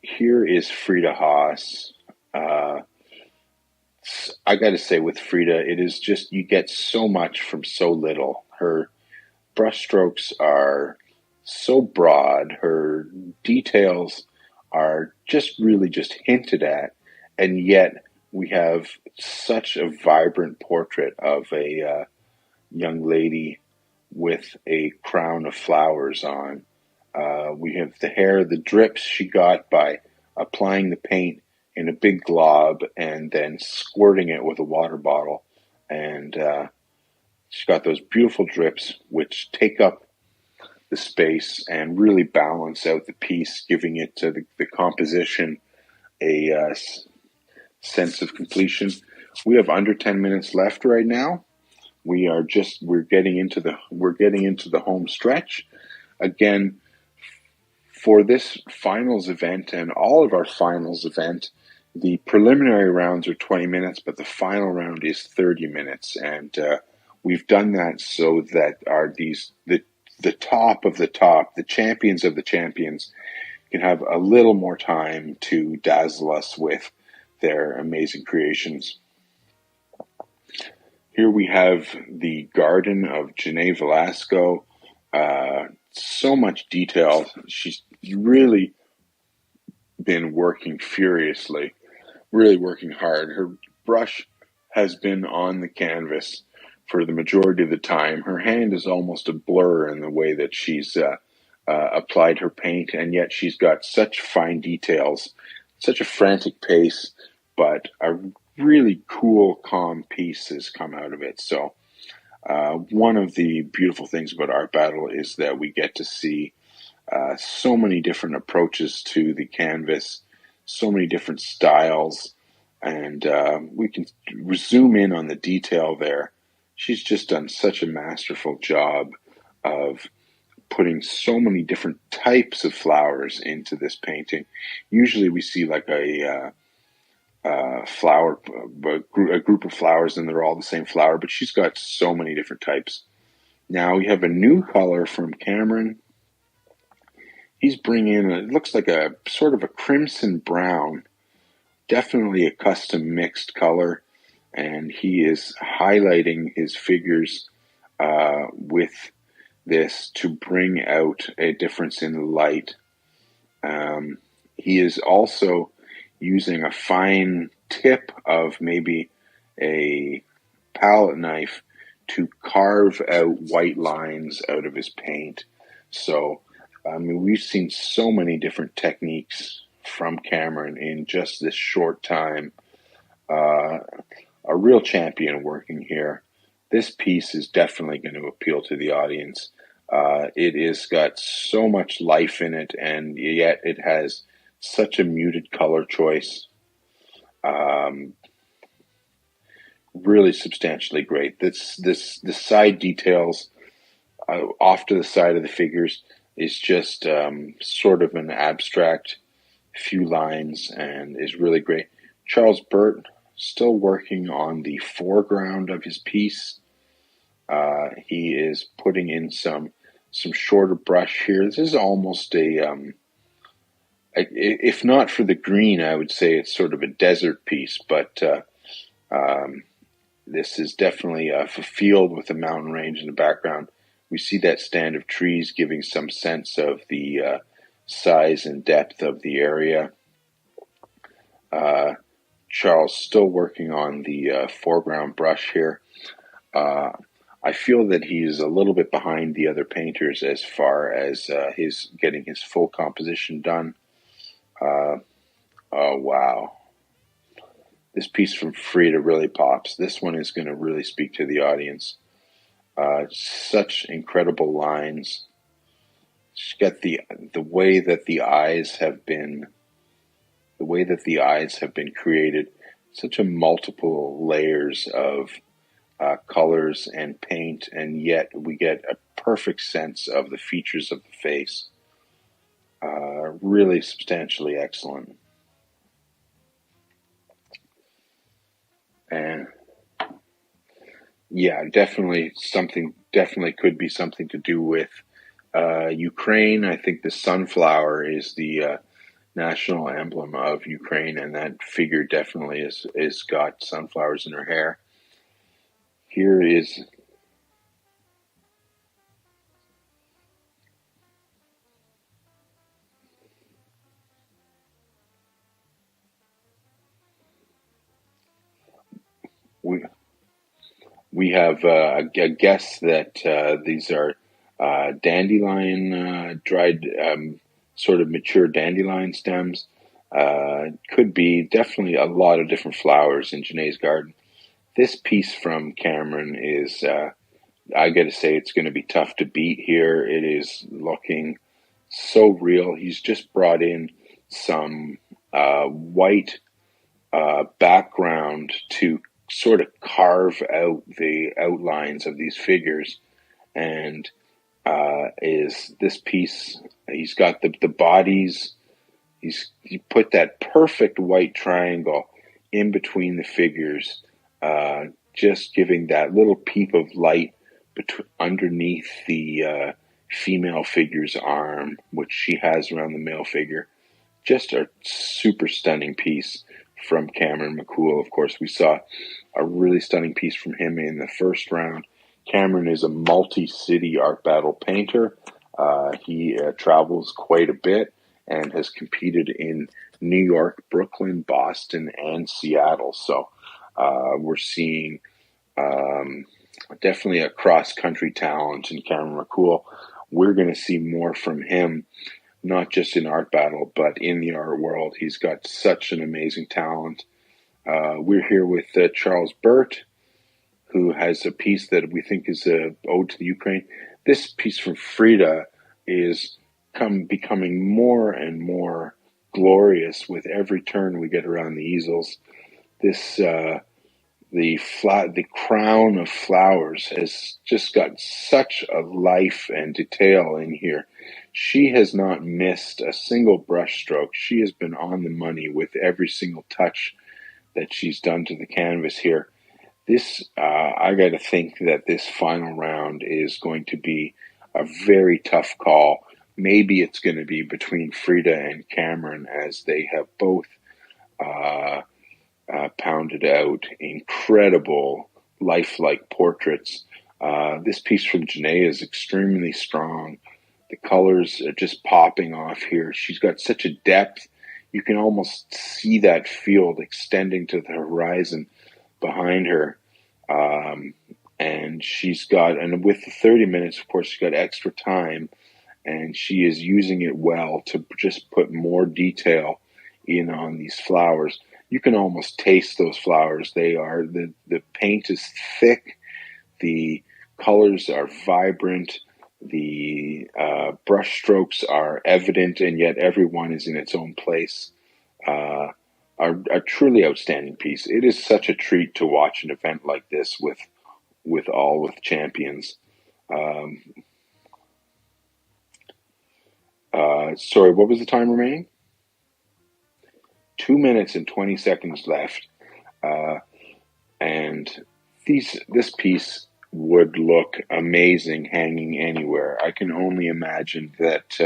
Here is Frida Haas. I got to say, with Frida, it is just, you get so much from so little. Her brushstrokes are so broad. Her details are just really just hinted at, and yet we have such a vibrant portrait of a young lady with a crown of flowers on. We have the hair, the drips she got by applying the paint in a big glob and then squirting it with a water bottle. And she's got those beautiful drips which take up the space and really balance out the piece, giving it to the composition a sense of completion. We have under 10 minutes left right now. We're getting into the home stretch. Again, for this finals event and all of our finals event, the preliminary rounds are 20 minutes, but the final round is 30 minutes. And we've done that so that the the top of the top, the champions of the champions, can have a little more time to dazzle us with their amazing creations. Here we have the garden of Janae Velasco. So much detail. She's really been working furiously, really working hard. Her brush has been on the canvas for the majority of the time. Her hand is almost a blur in the way that she's applied her paint, and yet she's got such fine details, such a frantic pace, but a really cool, calm piece has come out of it. So one of the beautiful things about Art Battle is that we get to see so many different approaches to the canvas, so many different styles, and we can zoom in on the detail there. She's just done such a masterful job of putting so many different types of flowers into this painting. Usually we see like a group of flowers and they're all the same flower, but she's got so many different types. Now we have a new color from Cameron. He's bringing in, it looks like a sort of a crimson brown, definitely a custom mixed color, and he is highlighting his figures with this to bring out a difference in light. He is also using a fine tip of maybe a palette knife to carve out white lines out of his paint. So, I mean, we've seen so many different techniques from Cameron in just this short time. A real champion working here. This piece is definitely going to appeal to the audience. It has got so much life in it, and yet it has such a muted color choice. Really substantially great. The side details off to the side of the figures is just sort of an abstract few lines and is really great. Charles Burt still working on the foreground of his piece. He is putting in some shorter brush here. This is almost a if not for the green, I would say it's sort of a desert piece, but this is definitely a field with a mountain range in the background. We see that stand of trees giving some sense of the size and depth of the area. Charles still working on the foreground brush here. I feel that he's a little bit behind the other painters as far as his getting his full composition done. Oh, wow. This piece from Frida really pops. This one is going to really speak to the audience. Such incredible lines. She's got the way that the eyes have been created. Such a multiple layers of colors and paint, and yet we get a perfect sense of the features of the face. Really substantially excellent. And yeah, definitely could be something to do with Ukraine. I think the sunflower is the national emblem of Ukraine, and that figure definitely is got sunflowers in her hair. Here is we have a guess that these are dandelion dried, sort of mature dandelion stems. Could be definitely a lot of different flowers in Janae's garden. This piece from Cameron is, I got to say, it's going to be tough to beat here. It is looking so real. He's just brought in some white background to sort of carve out the outlines of these figures, and is this piece, he's got the bodies, he put that perfect white triangle in between the figures, just giving that little peep of light underneath the female figure's arm, which she has around the male figure. Just a super stunning piece from Cameron McCool. Of course, we saw a really stunning piece from him in the first round. Cameron is a multi-city art battle painter. He travels quite a bit and has competed in New York, Brooklyn, Boston, and Seattle. So we're seeing definitely a cross-country talent in Cameron McCool. We're going to see more from him, not just in art battle, but in the art world. He's got such an amazing talent. We're here with Charles Burt, who has a piece that we think is an ode to the Ukraine. This piece from Frida is becoming more and more glorious with every turn we get around the easels. This the crown of flowers has just got such a life and detail in here. She has not missed a single brush stroke. She has been on the money with every single touch that she's done to the canvas here. This, I got to think that this final round is going to be a very tough call. Maybe it's going to be between Frida and Cameron, as they have both pounded out incredible lifelike portraits. This piece from Janae is extremely strong. The colors are just popping off here. She's got such a depth. You can almost see that field extending to the horizon behind her. And with the 30 minutes, of course, she's got extra time, and she is using it well to just put more detail in on these flowers. You can almost taste those flowers. The paint is thick. The colors are vibrant. The brush strokes are evident, and yet everyone is in its own place. A truly outstanding piece. It is such a treat to watch an event like this with champions. Sorry, what was the time remaining? 2 minutes and 20 seconds left. And this piece would look amazing hanging anywhere. I can only imagine that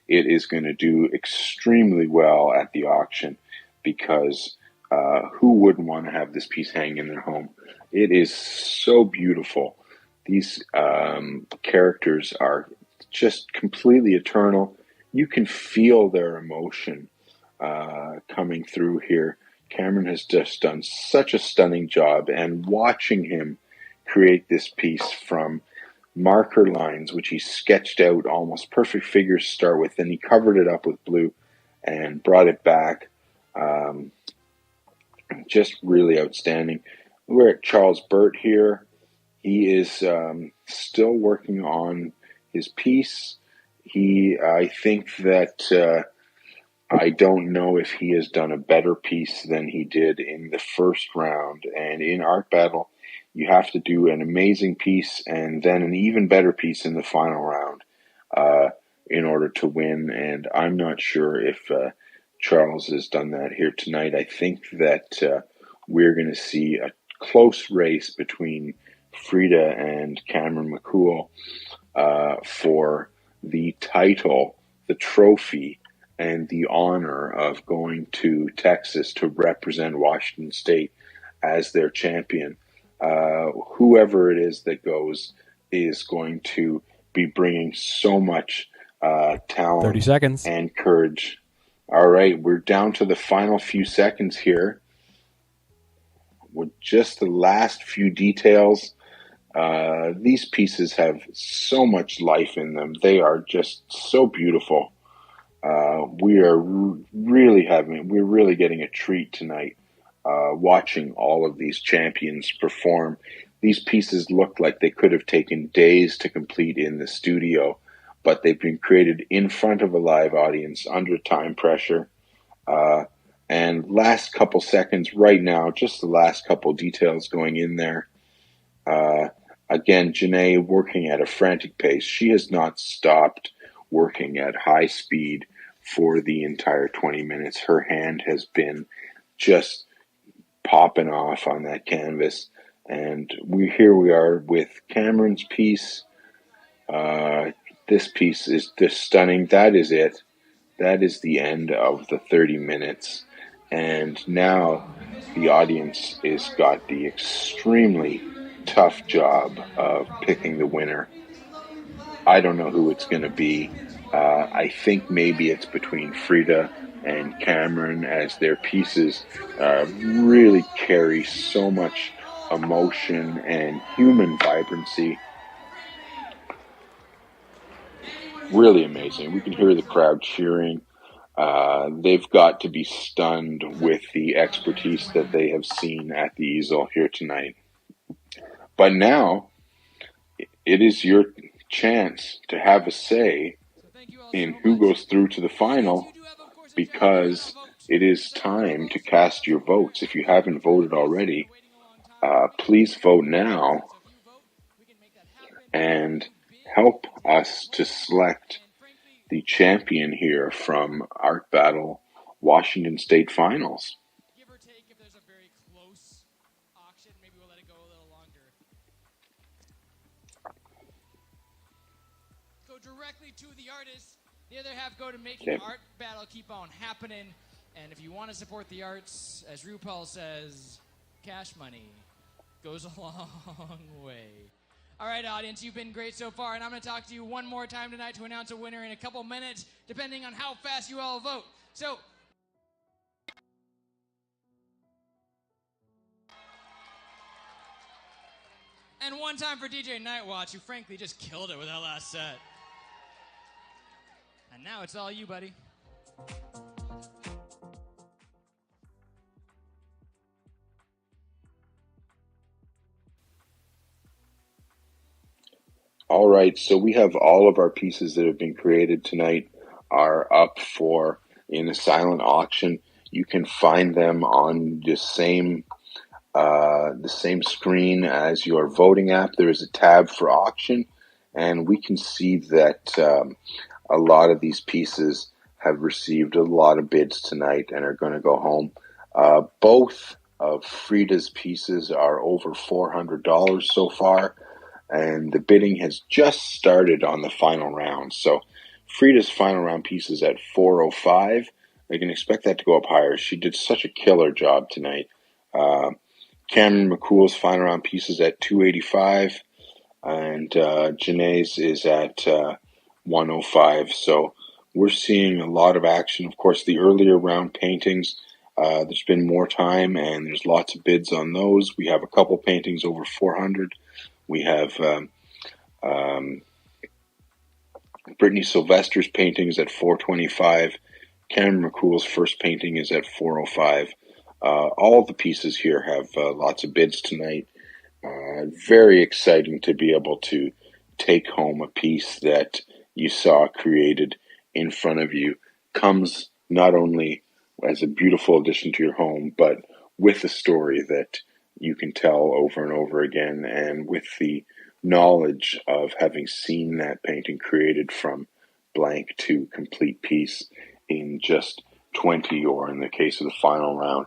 it is going to do extremely well at the auction, because who wouldn't want to have this piece hang in their home? It is so beautiful. These characters are just completely eternal. You can feel their emotion coming through here. Cameron has just done such a stunning job, and watching him create this piece from marker lines, which he sketched out almost perfect figures to start with, then he covered it up with blue and brought it back. Just really outstanding. We're at Charles Burt here. He is still working on his piece. I think that I don't know if he has done a better piece than he did in the first round. And in art battle, you have to do an amazing piece and then an even better piece in the final round in order to win. And I'm not sure if Charles has done that here tonight. I think that we're going to see a close race between Frida and Cameron McCool for the title, the trophy, and the honor of going to Texas to represent Washington State as their champion. Whoever it is that goes is going to be bringing so much talent 30 seconds. And courage. All right, we're down to the final few seconds here. With just the last few details. These pieces have so much life in them. They are just so beautiful. We're really getting a treat tonight watching all of these champions perform. These pieces look like they could have taken days to complete in the studio, but they've been created in front of a live audience under time pressure. And last couple seconds right now, just the last couple details going in there. Again, Janae working at a frantic pace. She has not stopped working at high speed for the entire 20 minutes. Her hand has been just popping off on that canvas. And here we are with Cameron's piece. This piece is just stunning. That is it. That is the end of the 30 minutes. And now the audience has got the extremely tough job of picking the winner. I don't know who it's going to be. I think maybe it's between Frida and Cameron, as their pieces really carry so much emotion and human vibrancy. Really amazing. We can hear the crowd cheering. They've got to be stunned with the expertise that they have seen at the easel here tonight. But now, it is your chance to have a say in who goes through to the final, because it is time to cast your votes. If you haven't voted already, please vote now and help us to select the champion here from Art Battle Washington State Finals. Give or take, if there's a very close auction, maybe we'll let it go a little longer. Go directly to the artist. The other half go to making the art battle keep on happening. And if you want to support the arts, as RuPaul says, cash money goes a long way. All right, audience, you've been great so far, and I'm going to talk to you one more time tonight to announce a winner in a couple minutes, depending on how fast you all vote. So, and one time for DJ Nightwatch, who frankly just killed it with that last set. And now it's all you, buddy. All right, so we have all of our pieces that have been created tonight are up for in a silent auction. You can find them on the same screen as your voting app. There is a tab for auction, and we can see that a lot of these pieces have received a lot of bids tonight and are going to go home. Both of Frida's pieces are over $400 so far, and the bidding has just started on the final round. So Frida's final round piece is at $405. I can expect that to go up higher. She did such a killer job tonight. Cameron McCool's final round piece is at $285, and Janae's is at $105. So we're seeing a lot of action. Of course, the earlier round paintings, there's been more time, and there's lots of bids on those. We have a couple paintings over $400. We have Brittnee Sylvester's paintings at $425. Cameron McCool's first painting is at $405. All of the pieces here have lots of bids tonight. Very exciting to be able to take home a piece that you saw created in front of you. Comes not only as a beautiful addition to your home, but with a story that you can tell over and over again, and with the knowledge of having seen that painting created from blank to complete piece in just 20, or in the case of the final round,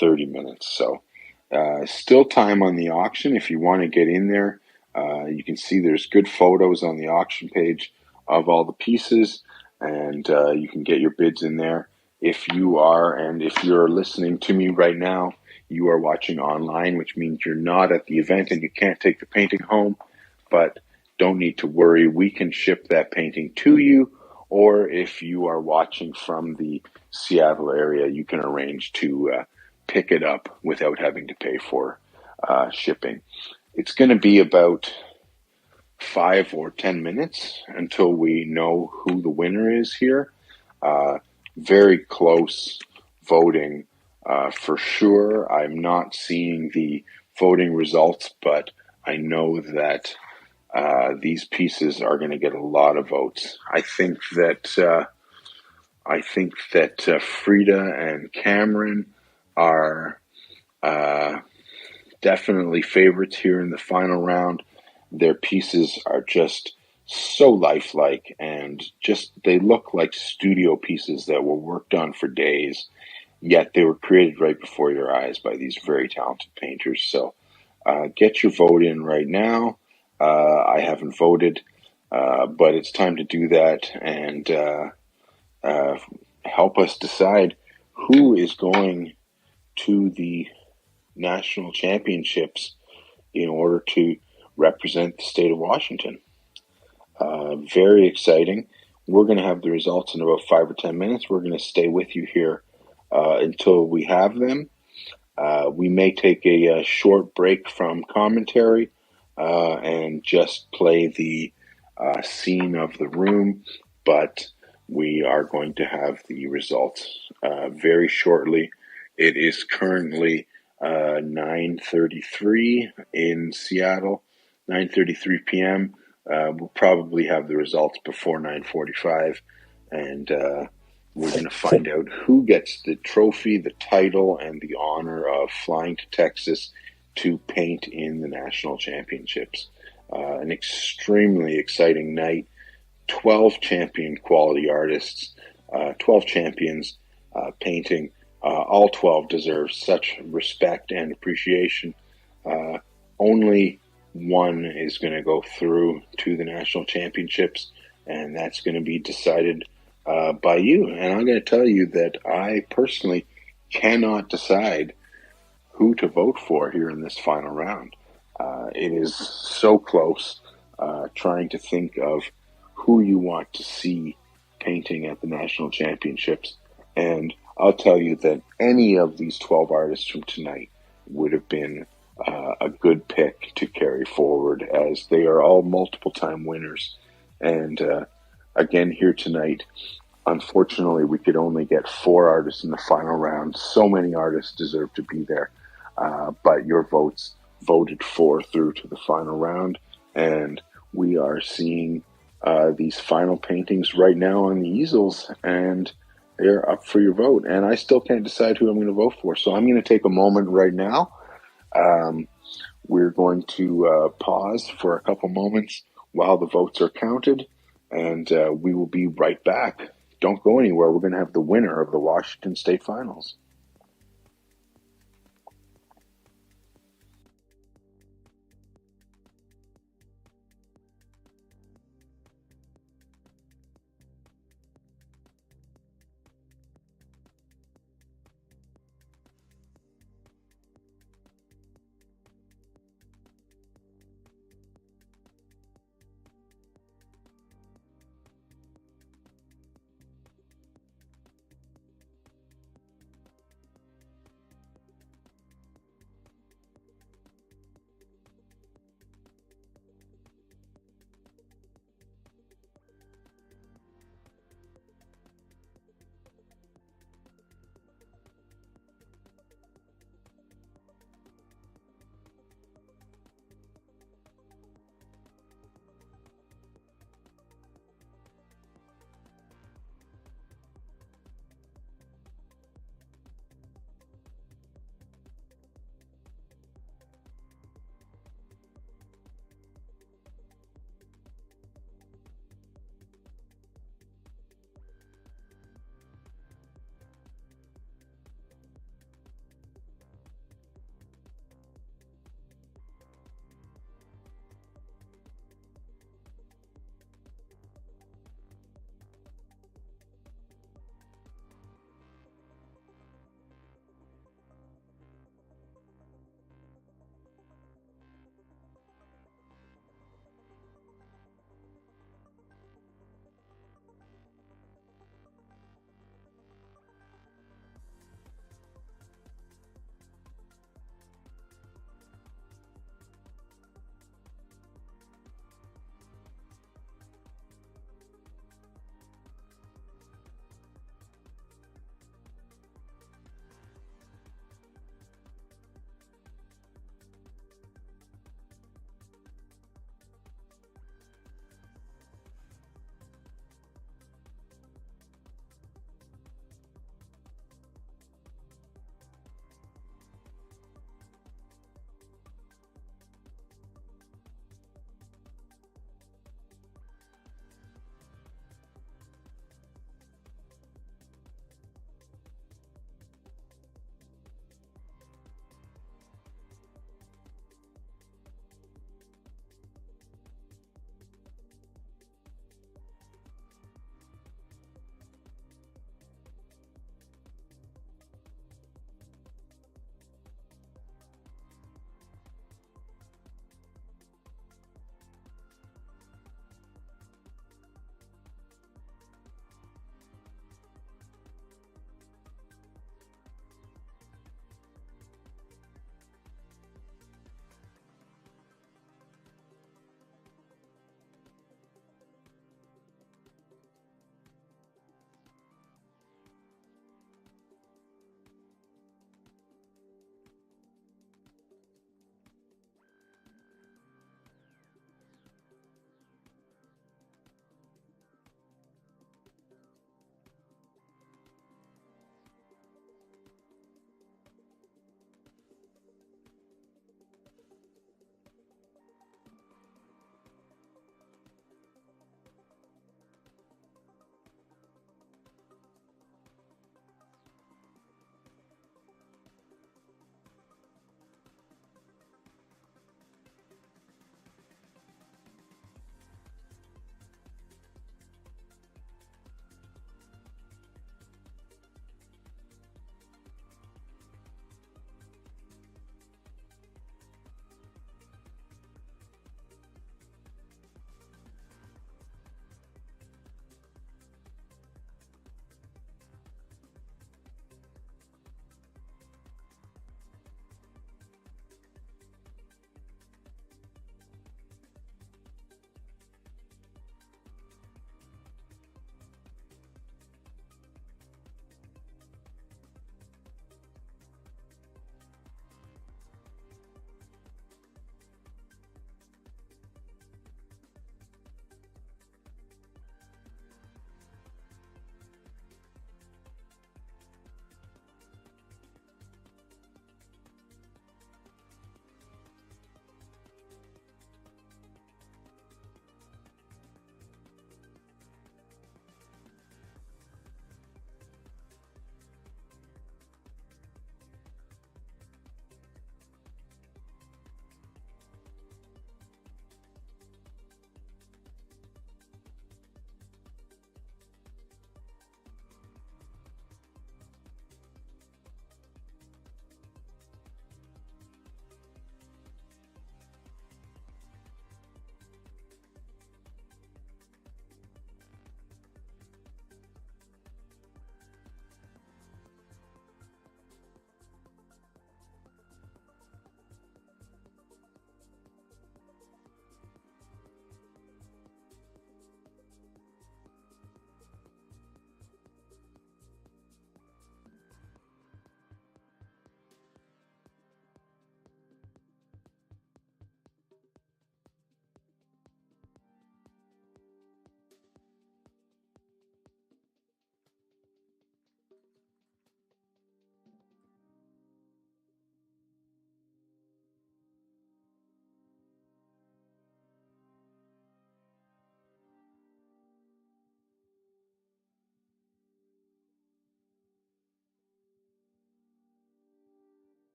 30 minutes. So still time on the auction. If you want to get in there, you can see there's good photos on the auction page of all the pieces, and you can get your bids in there. If you're listening to me right now, you are watching online, which means you're not at the event and you can't take the painting home, but don't need to worry. We can ship that painting to you, or if you are watching from the Seattle area, you can arrange to pick it up without having to pay for shipping. It's going to be about 5 or 10 minutes until we know who the winner is here. Very close voting. For sure, I'm not seeing the voting results, but I know that these pieces are going to get a lot of votes. I think that Frida and Cameron are definitely favorites here in the final round. Their pieces are just so lifelike, and just they look like studio pieces that were worked on for days, yet they were created right before your eyes by these very talented painters. So get your vote in right now. I haven't voted. But it's time to do that and help us decide who is going to the national championships in order to represent the state of Washington. Very exciting. We're going to have the results in about 5 or 10 minutes. We're going to stay with you here until we have them. We may take a short break from commentary and just play the scene of the room, but we are going to have the results very shortly. It is currently 9:33 in Seattle, 9:33 p.m. We'll probably have the results before 9:45, and we're going to find out who gets the trophy, the title, and the honor of flying to Texas to paint in the national championships. An extremely exciting night. 12 champion quality artists, 12 champions painting. All 12 deserve such respect and appreciation. Only one is going to go through to the national championships, and that's going to be decided by you. And I'm going to tell you that I personally cannot decide who to vote for here in this final round. It is so close, trying to think of who you want to see painting at the national championships. And I'll tell you that any of these 12 artists from tonight would have been a good pick to carry forward, as they are all multiple-time winners. And again, here tonight, unfortunately, we could only get 4 artists in the final round. So many artists deserve to be there. But your votes voted 4 through to the final round. And we are seeing these final paintings right now on the easels, and they're up for your vote. And I still can't decide who I'm going to vote for. So I'm going to take a moment right now. We're going to pause for a couple moments while the votes are counted, and we will be right back. Don't go anywhere. We're going to have the winner of the Washington State Finals.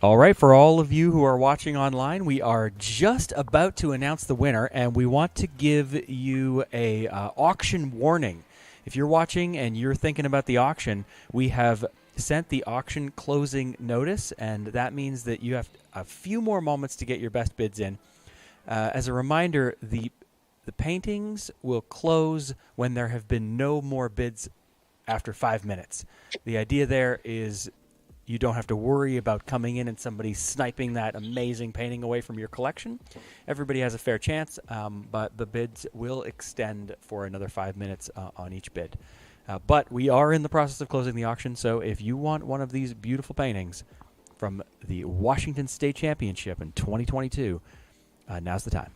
All right, for all of you who are watching online, we are just about to announce the winner, and we want to give you a auction warning. If you're watching and you're thinking about the auction, we have sent the auction closing notice, and that means that you have a few more moments to get your best bids in. As a reminder, the paintings will close when there have been no more bids after 5 minutes. The idea there is you don't have to worry about coming in and somebody sniping that amazing painting away from your collection. Everybody has a fair chance, but the bids will extend for another 5 minutes on each bid. But we are in the process of closing the auction, so if you want one of these beautiful paintings from the Washington State Championship in 2022, now's the time.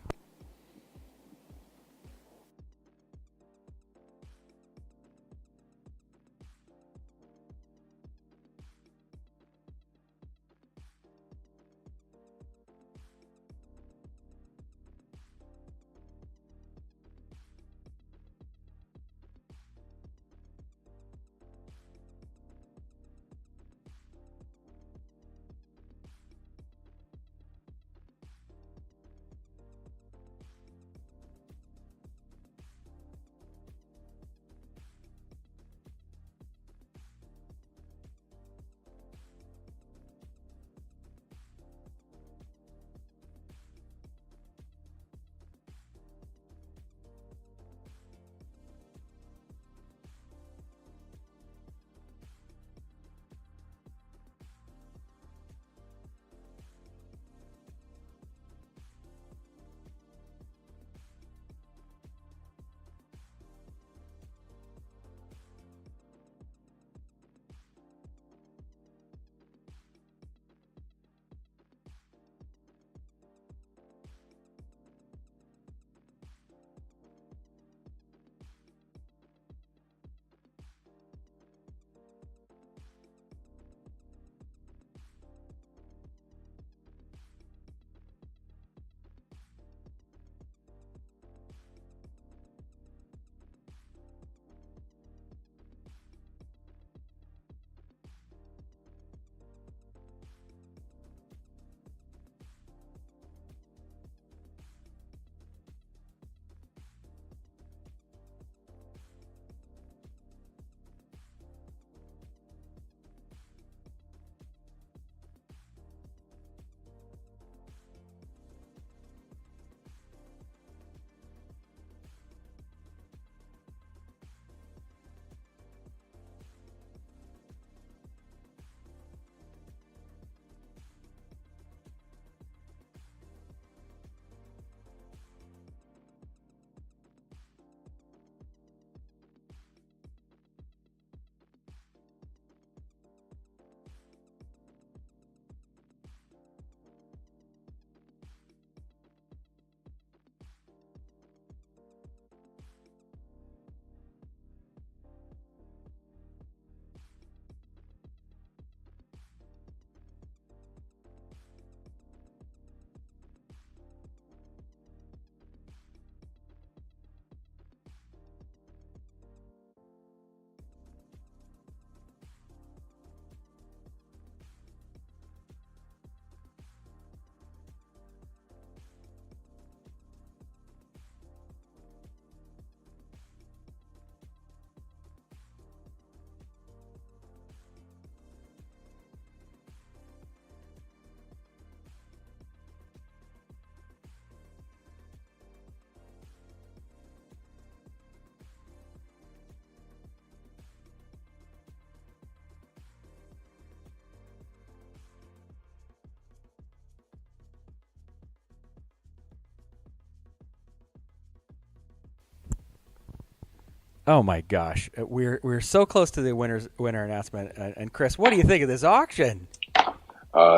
Oh my gosh, we're so close to the winner announcement. And Chris, what do you think of this auction?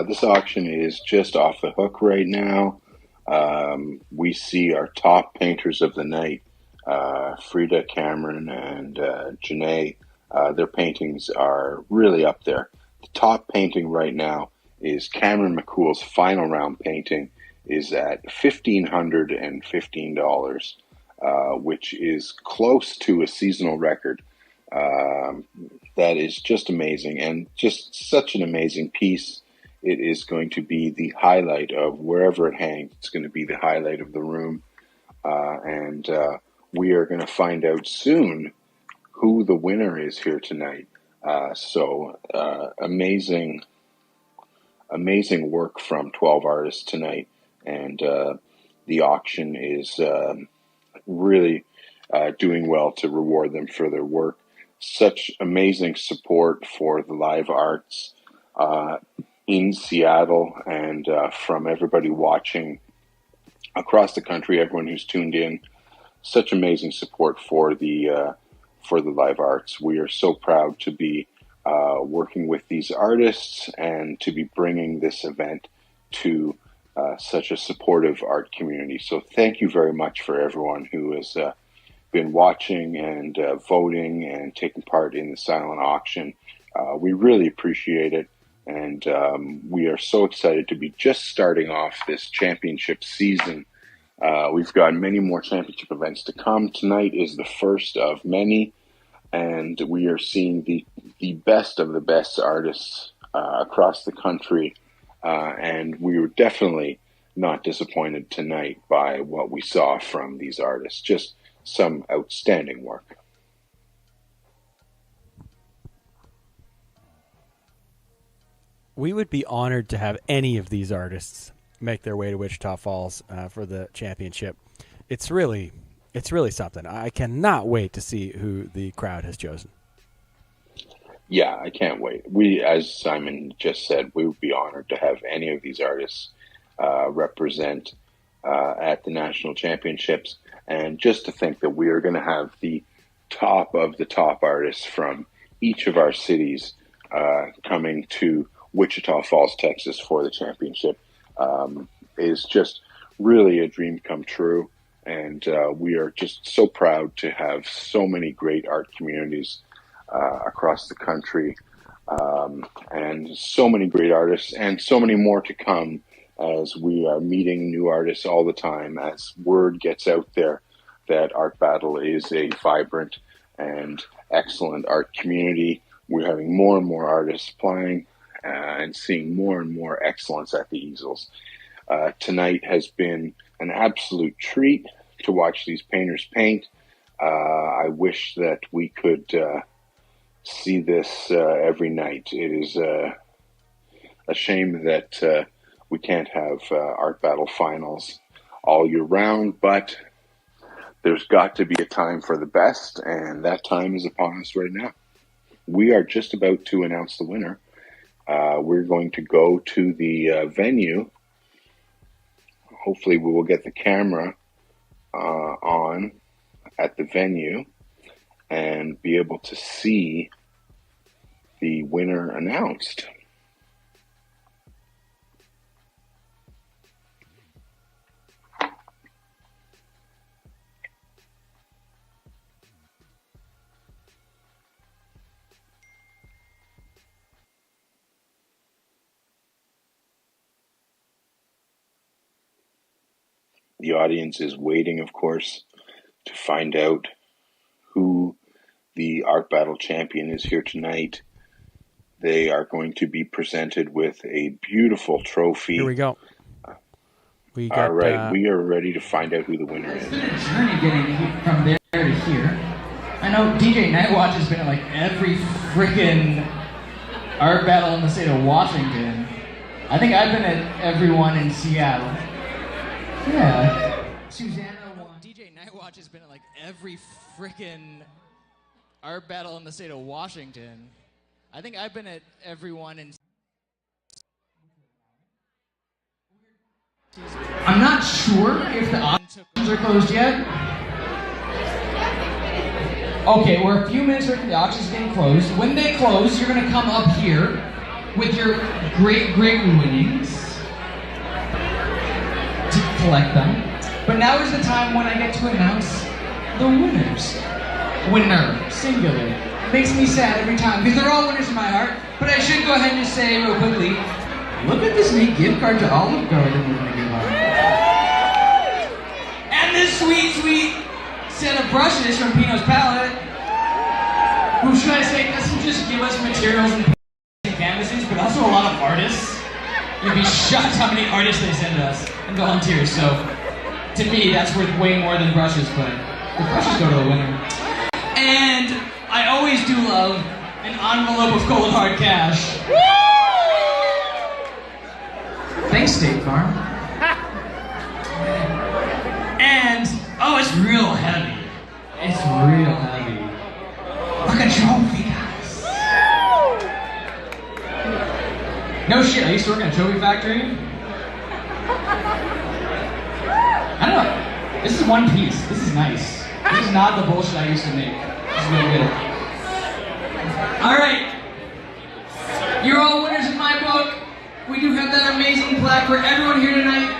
This auction is just off the hook right now. We see our top painters of the night, Frida, Cameron, and Janae. Their paintings are really up there. The top painting right now is Cameron McCool's final round painting is at $1,515. Which is close to a seasonal record. That is just amazing, and just such an amazing piece. it is going to be the highlight of wherever it hangs. It's going to be the highlight of the room. And we are going to find out soon who the winner is here tonight. So amazing work from 12 artists tonight. And the auction is really doing well to reward them for their work. Such amazing support for the live arts in Seattle, and from everybody watching across the country, everyone who's tuned in. Such amazing support for the live arts. We are so proud to be working with these artists and to be bringing this event to such a supportive art community. So thank you very much for everyone who has been watching and voting and taking part in the silent auction. We really appreciate it, and we are so excited to be just starting off this championship season. We've got many more championship events to come. Tonight is the first of many, and we are seeing the best of the best artists across the country, and we were definitely not disappointed tonight by what we saw from these artists. Just some outstanding work. We would be honored to have any of these artists make their way to Wichita Falls for the championship. It's really something. I cannot wait to see who the crowd has chosen. Yeah, I can't wait. We, as Simon just said, we would be honored to have any of these artists represent at the national championships. And just to think that we are going to have the top of the top artists from each of our cities coming to Wichita Falls, Texas for the championship is just really a dream come true. And we are just so proud to have so many great art communities across the country, and so many great artists, and so many more to come as we are meeting new artists all the time, as word gets out there that Art Battle is a vibrant and excellent art community. We're having more and more artists playing and seeing more and more excellence at the easels. Tonight has been an absolute treat to watch these painters paint. I wish that we could see this every night. It is a shame that we can't have Art Battle finals all year round, but there's got to be a time for the best, and that time is upon us right now. We are just about to announce the winner. We're going to go to the venue. Hopefully we will get the camera on at the venue and be able to see the winner announced. The audience is waiting, of course, to find out who the Art Battle champion is here tonight. They are going to be presented with a beautiful trophy. Here we go. All right, we are ready to find out who the winner is. It's been a journey getting from there to here. I know DJ Nightwatch has been at like every freaking Art Battle in the state of Washington. I think I've been at every one in Seattle. Yeah. Susanna won. DJ Nightwatch has been at like every freaking Art Battle in the state of Washington. I think I've been at every one in... I'm not sure if the auctions are closed yet. Okay, we're a few minutes away from the auctions getting closed. When they close, you're going to come up here with your great winnings to collect them. But now is the time when I get to announce the winners. Winner, singular. It makes me sad every time because they're all winners in my art. But I should go ahead and just say real quickly, look at this neat gift card to Olive Garden we're going to give out. And this sweet set of brushes from Pino's palette. Who should I say doesn't just give us materials and canvases, but also a lot of artists. shocked how many artists they send us and volunteers. So to me, that's worth way more than brushes, but the brushes go to the winner. And I always do love an envelope of cold hard cash. Thanks, State Farm. And, oh, it's real heavy. It's real heavy. Look at trophy, guys. No shit, I used to work in a trophy factory. I don't know. This is one piece. This is nice. This is not the bullshit I used to make. This is really good. Alright. You're all winners in my book. We do have that amazing plaque for everyone here tonight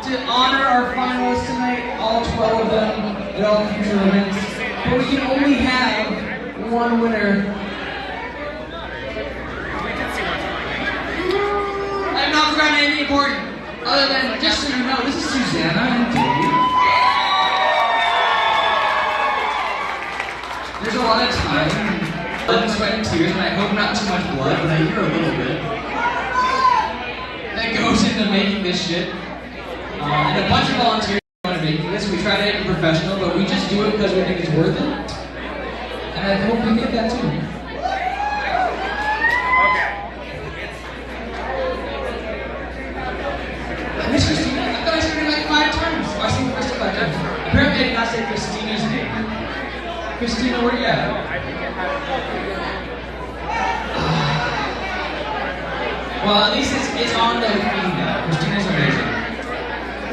to honor our finalists tonight, all 12 of them at all future events. But we can only have one winner. I have not forgotten anything important, other than, just so you know, this is Susanna and Dave. There's a lot of time, blood and sweat and tears, and I hope not too much blood, but I hear a little bit. That goes into making this shit. And a bunch of volunteers are making this. We try to make it professional, but we just do it because we think it's worth it. And I hope you think that too. I miss Christina. I thought I said her like 5 times. Oh, I seen Christina 5 times. Apparently I did not say Christina's name. Christina, where you at? Well, at least it's on the feed now. Christina's amazing.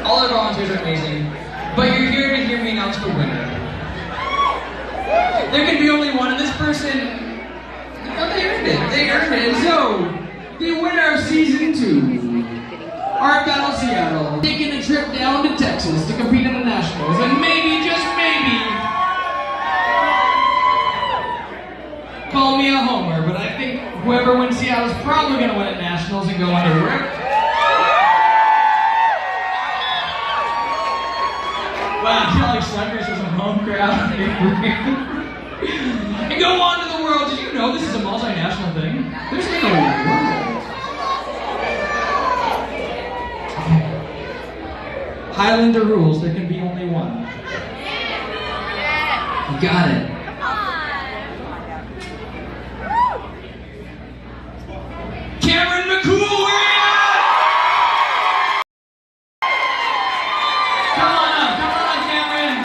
All our volunteers are amazing. But you're here to hear me announce the winner. There can be only one, and this person, oh, they earned it. They earned it. And so, the winner of Season 2, Art Battle Seattle, taking a trip down to Texas to compete in the Nationals, and maybe, just maybe, call me a homer, but I think whoever wins Seattle's probably going to win at Nationals and go under rip. Wow, I feel like Suckers was a home crowd. And go on to the world. Did you know this is a multinational thing? There's like a world. Highlander rules, there can be only one. You got it. Cameron McCool, where are you? Come on up, Cameron.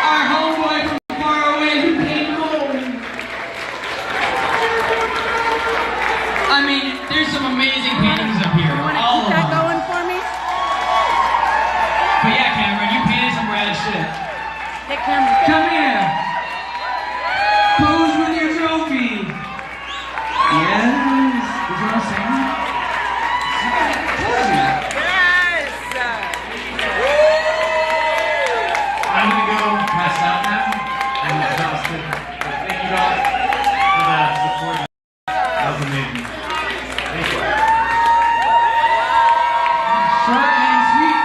Our homeboy from far away who came home. I mean, there's some amazing paintings up here. Want to keep that going for me? But yeah, Cameron, you painted some rad shit. Hey, Cameron. Come here. Pose with your trophy. Yes. Did you want to sing? Yes! I'm going to go pass out now and exhausted. Thank you all for the support. That was amazing. Thank you. Short and sweet.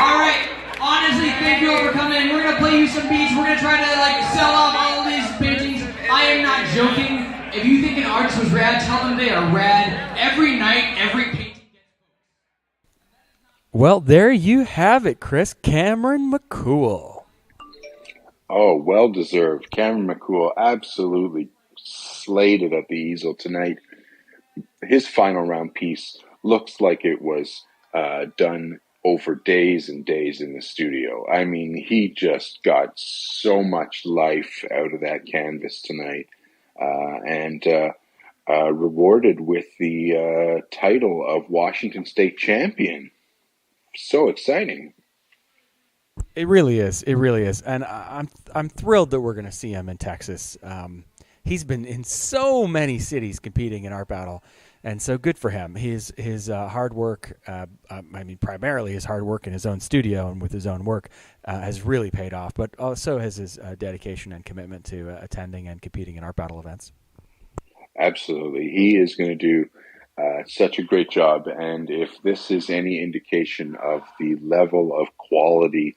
Alright, honestly, thank you all for coming. We're going to play you some beats. We're going to try to sell off all of these paintings. I am not joking. If you think an artist was rad, tell them they are rad. Every night, every painting. Well, there you have it, Chris. Cameron McCool. Oh, well deserved. Cameron McCool absolutely slayed it at the easel tonight. His final round piece looks like it was done over days and days in the studio. I mean, he just got so much life out of that canvas tonight, and rewarded with the title of Washington State Champion. So exciting. It really is. It really is. And I'm thrilled that we're going to see him in Texas. He's been in so many cities competing in Art Battle, and so good for him. His hard work, primarily his hard work in his own studio and with his own work has really paid off, but also has his dedication and commitment to attending and competing in Art Battle events. Absolutely. He is going to do such a great job, and if this is any indication of the level of quality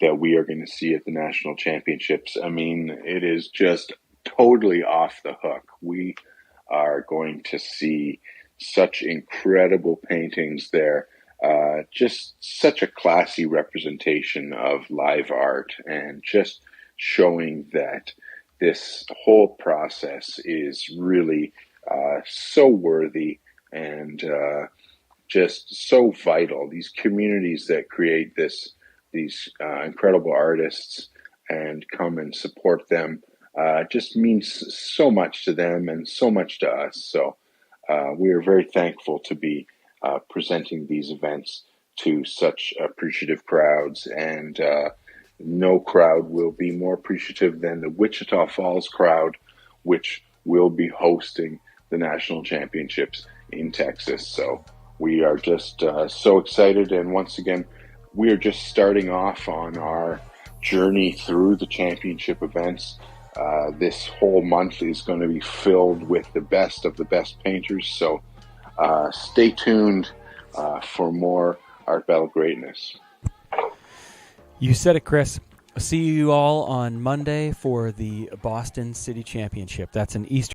that we are going to see at the national championships, I mean, it is just totally off the hook. We are going to see such incredible paintings there. Just such a classy representation of live art, and just showing that this whole process is really so worthy and just so vital. These communities that create these incredible artists and come and support them just means so much to them and so much to us. So we are very thankful to be presenting these events to such appreciative crowds, and no crowd will be more appreciative than the Wichita Falls crowd, which will be hosting the national championships in Texas. So we are just so excited, and once again, we are just starting off on our journey through the championship events. This whole month is going to be filled with the best of the best painters, so stay tuned for more Art Battle greatness. You said it, Chris. See you all on Monday for the Boston City Championship. That's an Eastern